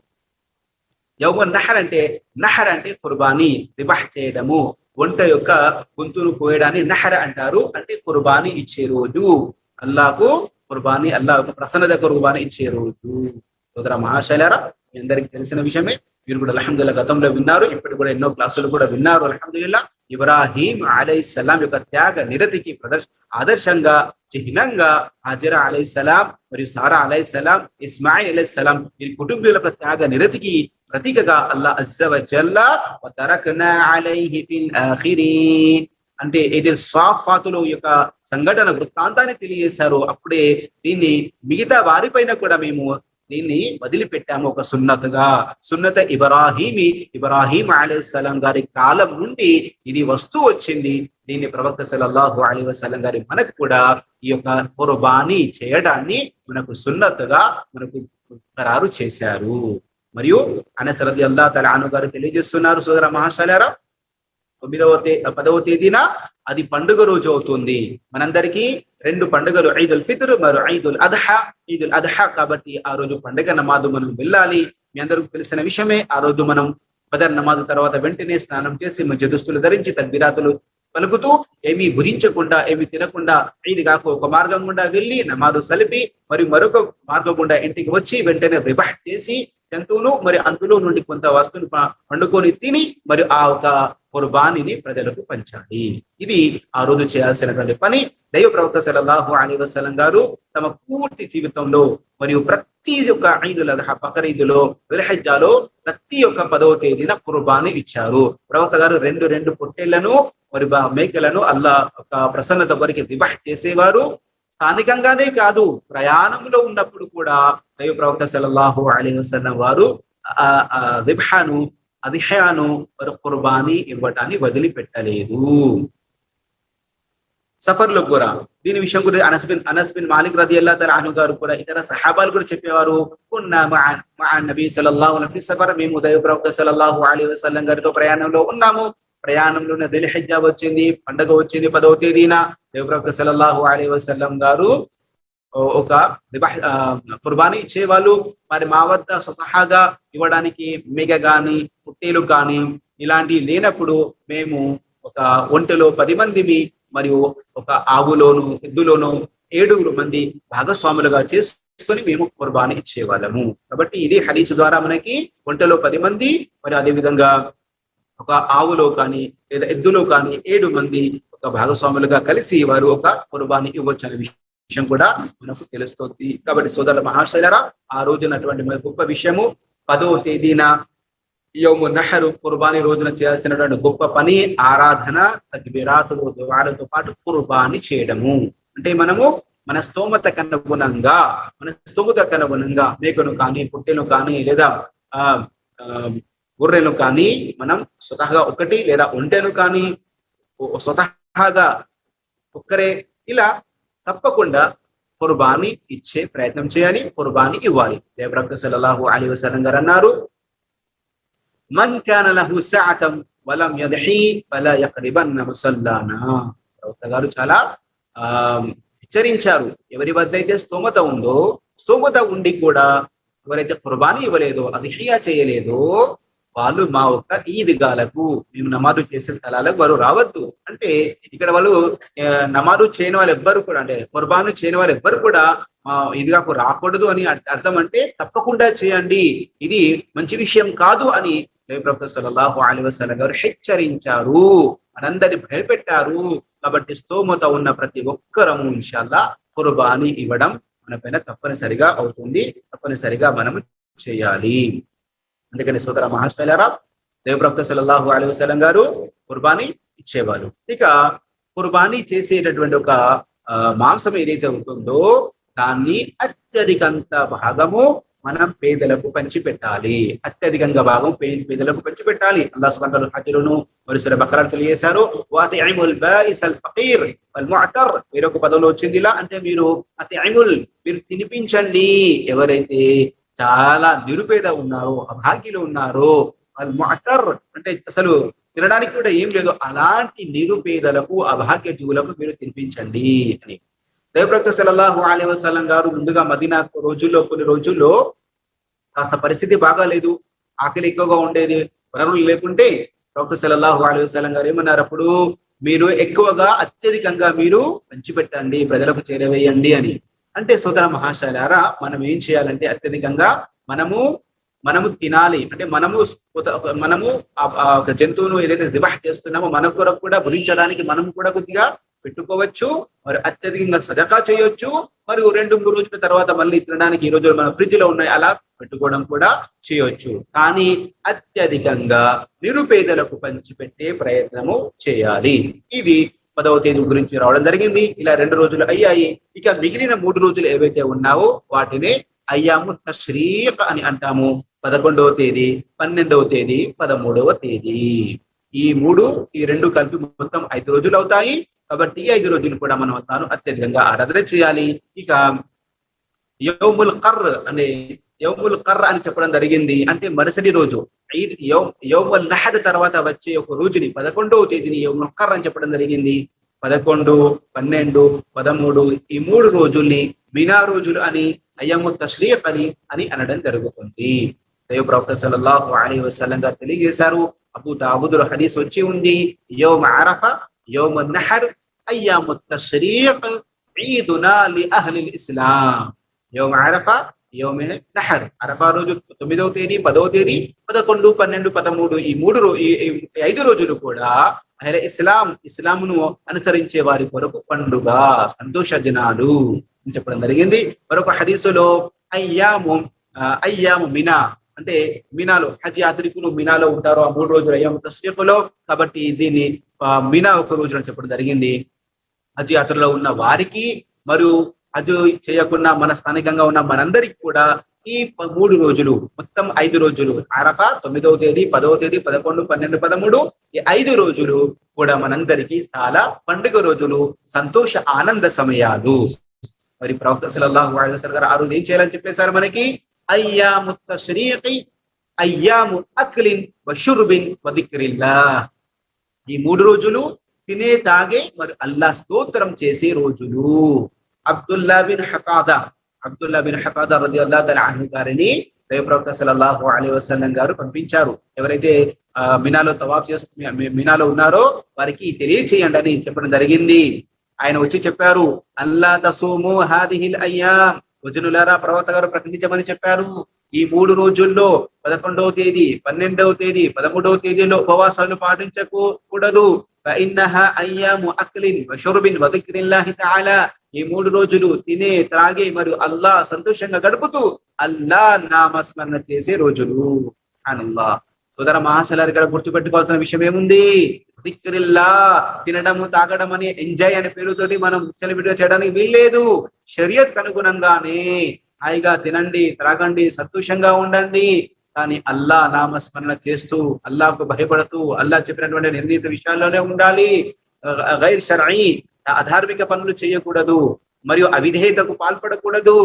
యౌమున్ నహర్ అంటే కుర్బానీ, దిబహ్ చేయడము, వంట యొక్క గొంతును కోయడాన్ని నహర్ అంటారు. అంటే కుర్బానీ ఇచ్చే రోజు, అల్లాహకు కుర్బానీ, అల్లాహ్ ప్రసన్నత కుర్బానీ ఇచ్చే రోజు. సోదర మహాశైలారా, మీ అందరికీ తెలిసిన విషయమే. మీరు కూడా అల్హమ్దులిల్లాహ్ గతంలో విన్నారు, ఇప్పుడు కూడా ఎన్నో క్లాసులు కూడా విన్నారు. అల్హమ్దులిల్లాహ్ ఇబ్రాహీం అలైహిస్సలాం యొక్క త్యాగ నిరతికి ఆదర్శంగా, చిహ్నంగా హాజరా అలైహిస్సలాం మరియు సారా అలైహిస్సలాం, ఇస్మాయిల్ అలైహిస్సలాం వీరి కుటుంబీయుల యొక్క త్యాగ నిరతికి ప్రతీకగా అల్లాహ్ అజ్జ వ జల్ల వ తరక్నా అలైహి ఫిల్ ఆఖిరీన్ అంటే ఇది స్వాఫాతులో యొక్క సంఘటన వృత్తాంతాన్ని తెలియజేశారు. అప్పుడే దీన్ని మిగతా వారిపైన కూడా మేము దీన్ని వదిలిపెట్టాము ఒక సున్నత ఇబ్రాహీం అలైహిస్సలాం గారి కాలం నుండి ఇది వస్తూ వచ్చింది. దీన్ని ప్రవక్త సల్లల్లాహు అలైహి వసల్లం గారి మనకు కూడా ఈ యొక్క కుర్బానీ చేయడాన్ని మనకు సున్నతుగా మనకు ఖరారు చేశారు. మరియు అనస్ రదియల్లాహు తఆలా అన్హు గారు తెలియజేస్తున్నారు, సోదర మహాశైలారా, 10వ తేదీన అది పండుగ రోజు అవుతుంది. మనందరికీ 2 పండుగలు, ఈదుల్ ఫిత్ర్ మరియు ఈదుల్ అద్హా. ఈదుల్ అద్హా కాబట్టి ఆ రోజు పండుగ నమాజు మనం వెళ్ళాలి. మీ అందరికీ తెలిసిన విషయమే. ఆ రోజు మనం ఫజర్ నమాజు తర్వాత వెంటనే స్నానం చేసి మంచి దుస్తులు ధరించి తక్బీరాతులు పలుకుతూ ఏమీ భుజించకుండా, ఏమీ తినకుండా ఈద్గాకు ఒక మార్గం గుండా వెళ్ళి నమాజు సలిపి మరియు మరొక మార్గం గుండా ఇంటికి వచ్చి వెంటనే రిబాహ్ చేసి జంతువును మరి అందులో నుండి కొంత వస్తువును వండుకొని తిని మరి ఆ ఒక కుర్బానీని ప్రజలకు పంచాలి. ఇది ఆ రోజు చేయాల్సినటువంటి పని. దైవ ప్రవక్త సల్లల్లాహు అలైహి వసల్లం గారు తమ పూర్తి జీవితంలో మరియు ప్రతి ఒక్క ఈదుల్ అద్హా, బక్రీదులో, దిల్హిజ్జాలో ప్రతి ఒక్క 10వ తేదీన కుర్బానీ ఇచ్చారు. ప్రవక్త గారు 2 పొట్టేళ్లను మరి మేకలను అల్లాహ్ ఒక ప్రసన్నత కొరకు దిబహ్ చేసేవారు. స్థానికంగానే కాదు, ప్రయాణంలో ఉన్నప్పుడు కూడా దైవ ప్రవక్త సల్లల్లాహు అలైహి వసల్లం వారు అదిహయాను మరి కుర్బానీ ఇవ్వటాన్ని వదిలిపెట్టలేదు. సఫర్లో కూడా దీని విషయం కూడా అనస్ బిన్ మాలిక్ రదియల్లాహు తఆలా అన్హు గారు కూడా ఇతర సహాబాలు కూడా చెప్పేవారు, కున్నా మఅ నబీ సల్లల్లాహు అలైహి వసల్లం సఫర్, మేము దైవ ప్రవక్త సల్లల్లాహు అలైహి వసల్లం గారితో ప్రయాణంలో ఉన్నాము. ప్రయాణంలోనే దిల్హిజ్జా వచ్చింది, పండుగ వచ్చింది 10వ తేదీన. దైవ ప్రవక్త సల్లల్లాహు అలైహి వసల్లం గారు ఒక కుర్బానీ ఇచ్చేవాళ్ళు. మరి మా వద్ద స్వతహాగా ఇవ్వడానికి మేక గాని పుట్టేలు కానీ ఇలాంటివి లేనప్పుడు మేము ఒక ఒంటెలో 10 మందిమి మరియు ఒక ఆవులోను ఎద్దులోను 7 మంది భాగస్వాములుగా చేసుకొని మేము కుర్బానీ ఇచ్చేవాళ్ళము. కాబట్టి ఇది హదీసు ద్వారా మనకి ఒంటెలో 10 మంది మరి అదేవిధంగా ఒక ఆవులో కానీ లేదా ఎద్దులో కానీ 7 మంది ఒక భాగస్వాములుగా కలిసి వారు ఒక కుర్బానీ ఇవ్వచ్చు అనే విషయం కూడా మనకు తెలుస్తుంది. కాబట్టి సోదరుల మహాశైలారా, ఆ రోజునటువంటి మన గొప్ప విషయము 10వ తేదీన యౌమున్ నహర్ కుర్బానీ రోజున చేయాల్సినటువంటి గొప్ప పని ఆరాధన, తక్బీరాతులు, దుఆలతో పాటు కుర్బానీ చేయడము. అంటే మనము మన స్తోమతకు అనుగుణంగా మేకను కానీ పుట్టెను కానీ లేదా గొర్రెను కానీ మనం స్వతహాగా ఒకటి లేదా ఒంటెను కానీ స్వతహాగా ఒక్కరే ఇలా తప్పకుండా కుర్బానీ ఇచ్చే ప్రయత్నం చేయాలి, కుర్బానీ ఇవ్వాలి. ప్రవక్త సల్లల్లాహు అలైహి వసల్లం గారు అన్నారు, మన్ కాన లహు సఅతం వలం యద్హి ఫలా యక్రిబన్న ముసల్లానా. ప్రవక్త గారు చాలా హెచ్చరించారు, ఎవరి వద్ద అయితే స్తోమత ఉందో, స్తోమత ఉండి కూడా ఎవరైతే కుర్బానీ ఇవ్వలేదో, అదిహియా చేయలేదో, వాళ్ళు మా ఒక్క ఈద్గాలకు, మేము నమాజు చేసే స్థలాలకు వారు రావద్దు. అంటే ఇక్కడ వాళ్ళు నమాజు చేయని వాళ్ళు ఎవ్వరు కూడా, అంటే కుర్బాను చేయని వాళ్ళు ఎవ్వరు కూడా ఈద్గాకు రాకూడదు అని అర్థం. అంటే తప్పకుండా చేయండి, ఇది మంచి విషయం కాదు అని ప్రవక్త సల్లల్లాహు అలైహి వసల్లం గారు హెచ్చరించారు, మనందరినీ భయపెట్టారు. కాబట్టి స్తోమత ఉన్న ప్రతి ఒక్కరము ఇన్షాల్లా కుర్బానీ ఇవ్వడం మన పైన తప్పనిసరిగా అవుతుంది, తప్పనిసరిగా మనం చేయాలి. అందుకని సోదర మహాశైలారా, ప్రవక్త సల్లల్లాహు అలైహి వసల్లం గారు కుర్బానీ ఇచ్చేవారు. ఇక కుర్బానీ చేసేటటువంటి ఒక మాంసం ఏదైతే ఉంటుందో దాన్ని అత్యధికంత భాగము మనం పేదలకు పంచిపెట్టాలి. అత్యధికంగా భాగం పేదలకు పంచిపెట్టాలి. అల్లాహ్ సుబ్హానహు వ తఆలా హజ్రును మరియు సూరా బకరాలో తెలియజేశారు, వాతిఇముల్ బాయిసల్ ఫకీర్ వల్ ముఅతర్. వేరొక పదంలో వచ్చింది ఇలా, అంటే మీరు అతిఇముల్, మీరు తినిపించండి ఎవరైతే చాలా నిరుపేద ఉన్నారో, అభాగ్యులు ఉన్నారో, వల్ ముఅతర్ అంటే అసలు తినడానికి కూడా ఏం లేదు, అలాంటి నిరుపేదలకు, అభాగ్య జీవులకు మీరు తినిపించండి అని. ప్రవక్త సల్లల్లాహు అలైహి వసల్లం గారు ముందుగా మదీనా కొన్ని రోజుల్లో కాస్త పరిస్థితి బాగాలేదు, ఆకలి ఎక్కువగా ఉండేది, వనరులు లేకుంటే ప్రవక్త సల్లల్లాహు అలైహి వసల్లం గారు ఏమన్నారు, అప్పుడు మీరు ఎక్కువగా అత్యధికంగా మీరు పంచిపెట్టండి, ప్రజలకు చేరవేయండి అని. అంటే సోదర మహాశైలారా, మనం ఏం చేయాలంటే అత్యధికంగా మనము తినాలి. అంటే మనము ఒక జంతువును ఏదైతే దిబాహ్ చేస్తున్నామో మన కొరకు కూడా భుజించడానికి మనం కూడా కొద్దిగా పెట్టుకోవచ్చు, మరి అత్యధికంగా సదకా చేయొచ్చు, మరియు 2-3 రోజుల తర్వాత మళ్ళీ తినడానికి ఈ రోజు మన ఫ్రిడ్జ్ లో ఉన్నాయి అలా పెట్టుకోవడం కూడా చేయొచ్చు. కానీ అత్యధికంగా నిరుపేదలకు పంచిపెట్టే ప్రయత్నము చేయాలి. ఇది 10వ తేదీ గురించి రావడం జరిగింది. ఇలా 2 రోజులు అయ్యాయి. ఇక మిగిలిన 3 రోజులు ఏవైతే ఉన్నావో వాటిని అయ్యాము తష్రీక్ అని అంటాము. 11వ తేదీ, 12వ తేదీ, 13వ తేదీ, ఈ 2 కలిపి మొత్తం 5 రోజులు అవుతాయి. కాబట్టి ఈ 5 రోజులు కూడా మనం తాను అత్యధికంగా ఆరాధన చేయాలి. ఇక యౌముల్ ఖర్ అని చెప్పడం జరిగింది. అంటే మరుసటి రోజు యౌముల్ నహర్ తర్వాత వచ్చే ఒక రోజుని 11వ తేదీని యౌముల్ ఖర్ అని చెప్పడం జరిగింది. 11, 12, 13 ఈ 3 రోజుల్ని మినా రోజులు అని, అయ్యాము తష్రీక్ అని అనడం జరుగుతుంది. ప్రవక్త సల్లల్లాహు అలైహి వసల్లం గారు తెలియజేశారు, అబూ దావూదులో హదీస్ వచ్చి ఉంది, యౌమ అరఫా, యౌమున్ నహర్, అయ్యాము తష్రీక్, ఈదునా లి అహ్లిల్ ఇస్లాం. యౌమ అరఫా, యౌమ నహర్, అరఫా రోజు 9వ తేదీ, 10వ తేదీ, 11, 12, 13 ఈ 5 రోజులు కూడా అహ్లే ఇస్లామును అనుసరించే వారి కొరకు పండుగ, సంతోష దినాలు అని చెప్పడం జరిగింది. మరొక హదీసులో అయ్యాము మినా, అంటే మినాలో హజ్ యాత్రికులు మినాలో ఉంటారు ఆ 3 రోజులు అయ్యాము తష్రీకులో. కాబట్టి దీన్ని మినా ఒక రోజు అని చెప్పడం జరిగింది. హజ్ యాత్రలో ఉన్న వారికి మరియు హజ్ చేయకుండా మన స్థానికంగా ఉన్న మనందరికి కూడా ఈ 3 రోజులు, మొత్తం 5 రోజులు, అరఫా 9వ తేదీ, 10వ తేదీ, 11, 12, 13 ఈ 5 రోజులు కూడా మనందరికీ చాలా పండుగ రోజులు, సంతోష ఆనంద సమయాలు. మరి ప్రవక్త సల్లల్లాహు అలైహి వసల్లం గారు ఆ రోజు ఏం చేయాలని చెప్పేశారు మనకి, అయ్యాము తష్రీక్, అయ్యాము అక్లిన్ వ షుర్బిన్ వ దిక్రిల్లాహ్. ఈ 3 రోజులు తినే, తాగే మరి అల్లాహ్ స్తోత్రం చేసే రోజులు. అబ్దుల్లా బిన్ హతాదా రదియల్లాహు తఆలా అన్హు గారిని ప్రవక్త సల్లల్లాహు అలైహి వసల్లం గారు పంపించారు. ఎవరైతే మినాలో తవాఫ్ మినాలో ఉన్నారో వారికి తెలియచేయండి అని చెప్పడం జరిగింది. ఆయన వచ్చి చెప్పారు, అల్లా తసూము హాదిహిల్ అయ్యామ్, వజనులారా ప్రవక్త గారు ప్రకటించమని చెప్పారు, ఈ 3 రోజుల్లో 11వ తేదీ, 12వ తేదీ, 13వ తేదీలో ఉపవాసాలు పాటించకూడదు. ఫఇన్నహా అయ్యాము అక్లిన్ వ షుర్బిన్ వ దిక్రిల్లాహి తఆలా. ఈ 3 రోజులు తినే, త్రాగే మరియు అల్లాహ్ సంతోషంగా గడుపుతూ అల్లాహ్ నామస్మరణ చేసే రోజులు. సుబ్హానల్లాహ్. సోదర మహాశైలారు, ఇక్కడ గుర్తుపెట్టుకోవాల్సిన విషయం ఏముంది, దిక్రిల్లా, తినడము, తాగడం అనే ఎంజాయ్ అనే పేరుతోటి మనం విచ్చలవిడిగా చేయడానికి వీల్లేదు. షరియత్ అనుగుణంగానే హాయిగా తినండి, త్రాగండి, సంతోషంగా ఉండండి. కానీ అల్లాహ్ నామస్మరణ చేస్తూ, అల్లాహ్కు భయపడుతూ, అల్లాహ్ చెప్పినటువంటి నిర్ణీత విషయాల్లోనే ఉండాలి. గైర్ షర్ఈ అధార్మిక పనులు చేయకూడదు, మరియు అవిధేయతకు పాల్పడకూడదు.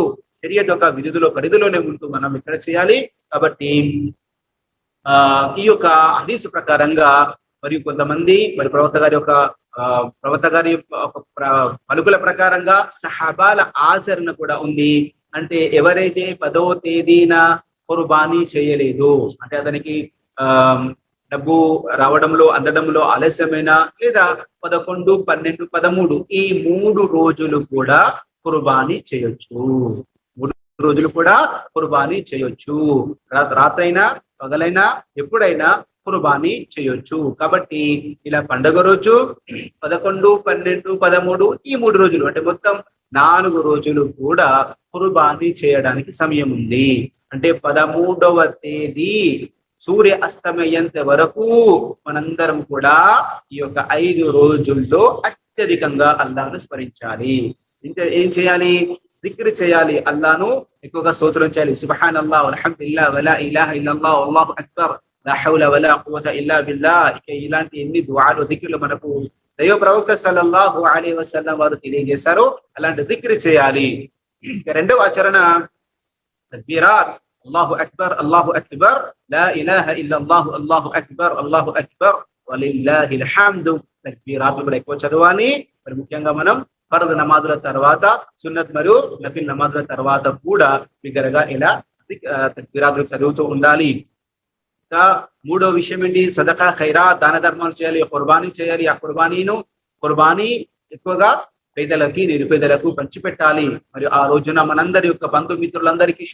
షరియత్ యొక్క విధుల పరిధిలోనే ఉంటూ మనం ఇక్కడ చేయాలి. కాబట్టి ఈ యొక్క హదీసు ప్రకారంగా మరియు కొంతమంది మరి ప్రవక్త గారి పలుకుల ప్రకారంగా సహాబాల ఆచరణ కూడా ఉంది. అంటే ఎవరైతే 10వ తేదీన కుర్బానీ చేయలేదు, అంటే అతనికి డబ్బు రావడంలో అందడంలో ఆలస్యమైన, లేదా 11, 12, 13 ఈ 3 రోజులు కూడా కుర్బానీ చేయొచ్చు. 3 రోజులు కూడా కుర్బానీ చేయొచ్చు. రాత్రైనా పగలైనా ఎప్పుడైనా కుర్బానీ చేయొచ్చు. కాబట్టి ఇలా పండుగ రోజు 11, 12, 13 ఈ 3 రోజులు అంటే మొత్తం 4 రోజులు కూడా కుర్బానీ చేయడానికి సమయం ఉంది. అంటే 13వ తేదీ సూర్య అస్తమయ్యేంత వరకు మనందరం కూడా ఈ యొక్క 5 రోజుల్లో అత్యధికంగా అల్లాహ్ను స్మరించాలి. ఇంకా ఏం చేయాలి? జిక్ర్ చేయాలి, అల్లాహ్ను ఎక్కువగా స్తోత్రం చేయాలి. సుబ్హానల్లాహ్ వల్హమ్దులిల్లాహ్ వలా ఇలాహ ఇల్లల్లాహ్ వల్లాహు అక్బర్ లా హౌల వలా ఖువత ఇల్లా బిల్లాహ్. ఇక ఇలాంటి ఎన్ని దుఆలు జిక్ర్లు మనకు దైవ ప్రవక్త సల్లల్లాహు అలైహి వసల్లం వారు తెలియజేశారు. అలాంటి జిక్ర్ చేయాలి. రెండవ ఆచరణ తక్బీరాత్. అల్లాహు అక్బర్ అల్లాహు అక్బర్ లా ఇలాహ ఇల్లల్లాహు అల్లాహు అక్బర్ అల్లాహు అక్బర్ వలిల్లాహిల్ హమ్దు. తక్బీరాత్లు కూడా ఎక్కువ చదవాలి. మరి ముఖ్యంగా మనం ఫర్ద్ నమాజుల తర్వాత, సున్నత్ మరియు నఫిల్ నమాజుల తర్వాత కూడా బిగ్గరగా ఇలా తక్బీరాత్లు చదువుతూ ఉండాలి. ఇంకా మూడో విషయం ఏంటి? సదకా ఖైరా, దాన ధర్మాలు చేయాలి, కుర్బానీ చేయాలి. ఆ కుర్బానీ ఎక్కువగా పేదలకి నిరుపేదలకు పంచిపెట్టాలి. మరియు ఆ రోజున మనందరి యొక్క బంధుమిత్రులందరికీ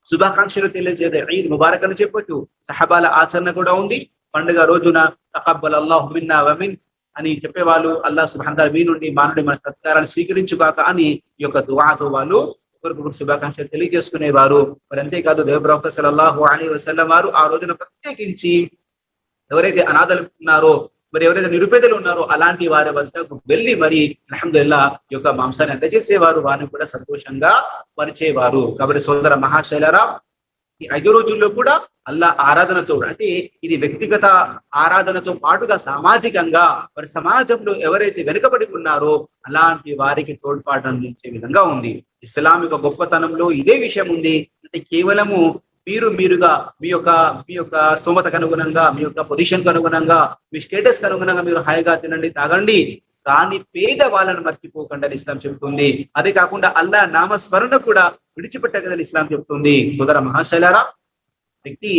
శుభాకాంక్షలు తెలియజేయాలి. ఈద్ ముబారక్ అని చెప్పొచ్చు. సహబాల ఆచరణ కూడా ఉంది. పండుగ రోజున తకబ్బల్ అల్లాహు మిన్నా వమిన్ అని చెప్పేవాళ్ళు. అల్లాహ్ సుబ్హానహు వ తఆలా మీ నుండి మా నుండి మన సత్కారాన్ని స్వీకరించుగాక అని ఈ యొక్క దుఆతో వాళ్ళు ఒకరికొకరు శుభాకాంక్షలు తెలియజేసుకునేవారు. మరి అంతేకాదు దైవ ప్రవక్త సల్లల్లాహు అలైహి వసల్లం వారు ఆ రోజున ప్రత్యేకించి ఎవరైతే అనాథలు ఉన్నారో, మరి ఎవరైతే నిరుపేదలు ఉన్నారో అలాంటి వారి వద్దకు వెళ్ళి మరి అల్హమ్దులిల్లాహ్ ఈ యొక్క మాంసాన్ని అందజేసేవారు. వారిని కూడా సంతోషంగా పరిచేవారు. కాబట్టి సోదర మహాశైలరా, ఈ 5 రోజుల్లో కూడా అల్లాహ్ ఆరాధనతో, అంటే ఇది వ్యక్తిగత ఆరాధనతో పాటుగా సామాజికంగా మరి సమాజంలో ఎవరైతే వెనుకబడి ఉన్నారో అలాంటి వారికి తోడ్పాటు అందించే విధంగా ఉంది. ఇస్లామిక గొప్పతనంలో ఇదే విషయం ఉంది. అంటే కేవలము మీరుగా మీ యొక్క స్తోమతకు అనుగుణంగా, మీ యొక్క పొజిషన్ కు అనుగుణంగా, మీ స్టేటస్ కు అనుగుణంగా మీరు హాయిగా తినండి, తాగండి, కానీ పేద వాళ్ళను మర్చిపోకండి అని ఇస్లాం చెప్తుంది. అదే కాకుండా అల్లాహ్ నామస్మరణ కూడా విడిచిపెట్టగలని ఇస్లాం చెప్తుంది. సోదర మహాశైలారా, వ్యక్తి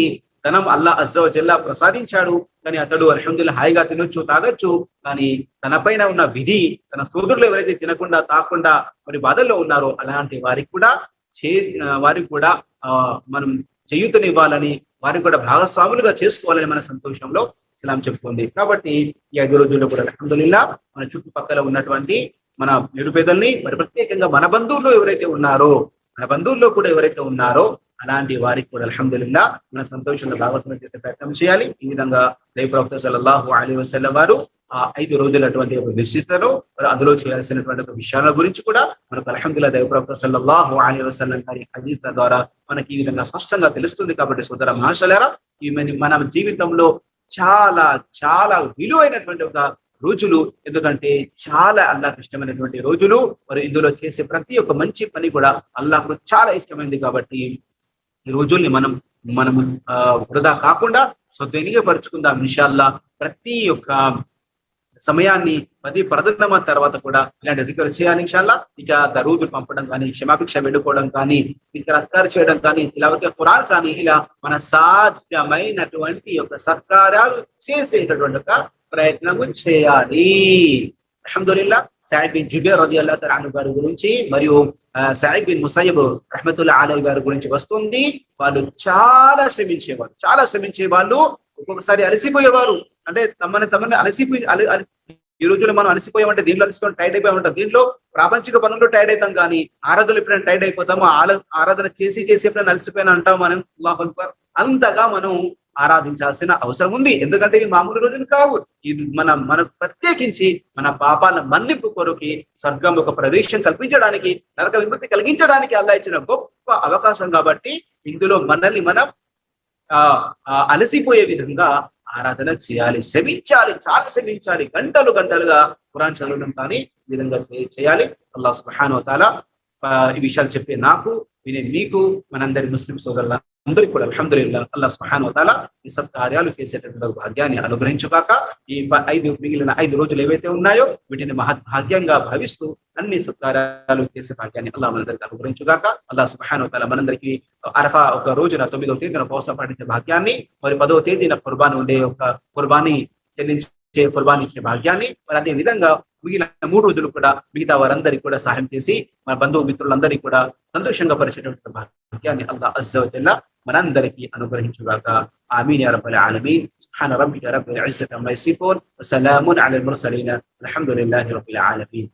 ధనం అల్లాహ్ అజ్జ వ జల్లా ప్రసాదించాడు, కానీ అతడు అల్హమ్దులిల్లాహ్ హాయిగా తినొచ్చు, తాగొచ్చు, కానీ తన పైన ఉన్న విధి, తన సోదరులు ఎవరైతే తినకుండా తాకుండా మరి బాధల్లో ఉన్నారో అలాంటి వారికి కూడా మనం చేయూతనివ్వాలని, వారికి కూడా భాగస్వాములుగా చేసుకోవాలని మన సంతోషంలో ఇస్లాం చెప్పుకుంది. కాబట్టి ఈ 5 రోజుల్లో కూడా అల్హమ్దులిల్లాహ్ మన చుట్టుపక్కల ఉన్నటువంటి మన నిరుపేదల్ని, మరి ప్రత్యేకంగా మన బంధువుల్లో కూడా ఎవరైతే ఉన్నారో అలాంటి వారికి కూడా అల్హమ్దులిల్లాహ్ మన సంతోషంలో భాగస్వామ్యం చేసే ప్రయత్నం చేయాలి. ఈ విధంగా దైవ ప్రవక్త సల్లల్లాహు అలైహి వసల్లం వారు ఆ 5 రోజులటువంటి ఒక విశిష్టతను, అందులో చేయాల్సినటువంటి ఒక విషయాల గురించి కూడా మనకు అల్హమ్దులిల్లాహ్ దైవ ప్రవక్త సల్లల్లాహు అలైహి వసల్లం గారి హదీస్ ద్వారా మనకి ఈ విధంగా స్పష్టంగా తెలుస్తుంది. కాబట్టి సోదర మహాశైలారా, ఈ మన జీవితంలో చాలా చాలా విలువైనటువంటి ఒక రోజులు, ఎందుకంటే చాలా అల్లాహ్కి ఇష్టమైనటువంటి రోజులు. మరి ఇందులో చేసే ప్రతి ఒక్క మంచి పని కూడా అల్లాహ్కు చాలా ఇష్టమైంది. కాబట్టి ఈ రోజుల్ని మనము వృధా కాకుండా సద్వినియోగపరుచుకుందాం ఇన్షాల్లాహ్. ప్రతి ఒక్క సమయాన్ని ప్రదర్శన తర్వాత కూడా ఇలాంటి దిక్కులు చేయాలి ఇన్షాల్లాహ్. ఇక దరూదులు పంపడం కానీ, క్షమాభిక్ష వేడుకోవడం కానీ, ఇక్కడ అస్కార్ చేయడం కానీ, తిలావత్ ఖురాన్ కానీ, ఇలా మన సాధ్యమైనటువంటి యొక్క సత్కారాలు చేసేటటువంటి ఒక ప్రయత్నము చేయాలి. అల్హమ్దులిల్లాహ్ సయద్ బిన్ జుబైర్ రదియల్లాహు తఆలా అన్హు గారి గురించి మరియు సయద్ బిన్ ముసయ్యబ్ రహ్మతుల్లాహి అలైహి గారి గురించి వస్తుంది. వాళ్ళు చాలా శ్రమించే వాళ్ళు, ఒక్కొక్కసారి అలసిపోయేవారు. అంటే తమని అలసిపోయి ఈ రోజుల్లో మనం అలసిపోయామంటే దీనిలో అలసిపోయి టైర్డ్ అయిపోయి ఉంటాం. దీనిలో ప్రాపంచిక పనుల్లో టైర్డ్ అవుతాం, కానీ ఆరాధనలు ఎప్పుడైనా టైర్డ్ అయిపోతాము. ఆరాధన చేసి ఎప్పుడైనా అలసిపోయినా అంటాం మనం. అల్లాహు అక్బర్, అంతగా మనం ఆరాధించాల్సిన అవసరం ఉంది. ఎందుకంటే ఇవి మామూలు రోజులు కావు. ఇది మనకు ప్రత్యేకించి మన పాపాల మన్నింపు కొరకు స్వర్గం ఒక ప్రవేశం కల్పించడానికి, నరక విముక్తి కలిగించడానికి అల్లాహ్ ఇచ్చిన గొప్ప అవకాశం. కాబట్టి ఇందులో మనల్ని మనం అలసిపోయే విధంగా ఆరాధన చేయాలి, శ్రమించాలి, చాలా శ్రమించాలి, గంటలు గంటలుగా ఖురాన్ చదవడం కానీ ఈ విధంగా చేయాలి. అల్లాహ్ సుబ్హానహు వ తఆలా ఈ విషయాలు చెప్పే నాకు, వినే మీకు, మనందరి ముస్లిం సోదరుల అందరికీ కూడా అల్హమ్దులిల్లాహ్ అల్లాహ్ సుబ్హానహు వ తఆలా ఈ సత్కార్యాలు చేసేటటువంటి భాగ్యాన్ని అనుగ్రహించుగాక. ఈ మిగిలిన 5 రోజులు ఏవైతే ఉన్నాయో వీటిని మహద్భాగ్యంగా భావిస్తూ అన్ని సత్కార్యాలు చేసే భాగ్యాన్ని అల్లాహ్ మనందరికీ అనుగ్రహించుగాక. అల్లాహ్ సుబ్హానహు వ తఆలా మనందరికీ అరఫా ఒక రోజున 9వ తేదీన ఉపవాసం పాటించే భాగ్యాన్ని, మరి 10వ తేదీన కుర్బానీ ఉండే ఒక కుర్బానీ చెల్లించే కుర్బానీ ఇచ్చే భాగ్యాన్ని, మరి అదే విధంగా మిగిలిన 3 రోజులు కూడా మిగతా వారందరికీ కూడా సహాయం చేసి మన బంధువు మిత్రులందరికీ కూడా సంతోషంగా పరిచేటువంటి భాగ్యాన్ని అల్లాహ్ అజ్జ వ జల్ల మనందరికీ అనుగ్రహించుగాక. ఆమీన్ యా రబ్బల్ ఆలమీన్. సుబ్హాన రబ్బిక రబ్బిల్ ఇజ్జతి అమ్మా యసిఫూన్, వసలామున్ అలల్ ముర్సలీన్, అల్హమ్దులిల్లాహి రబ్బిల్ ఆలమీన్.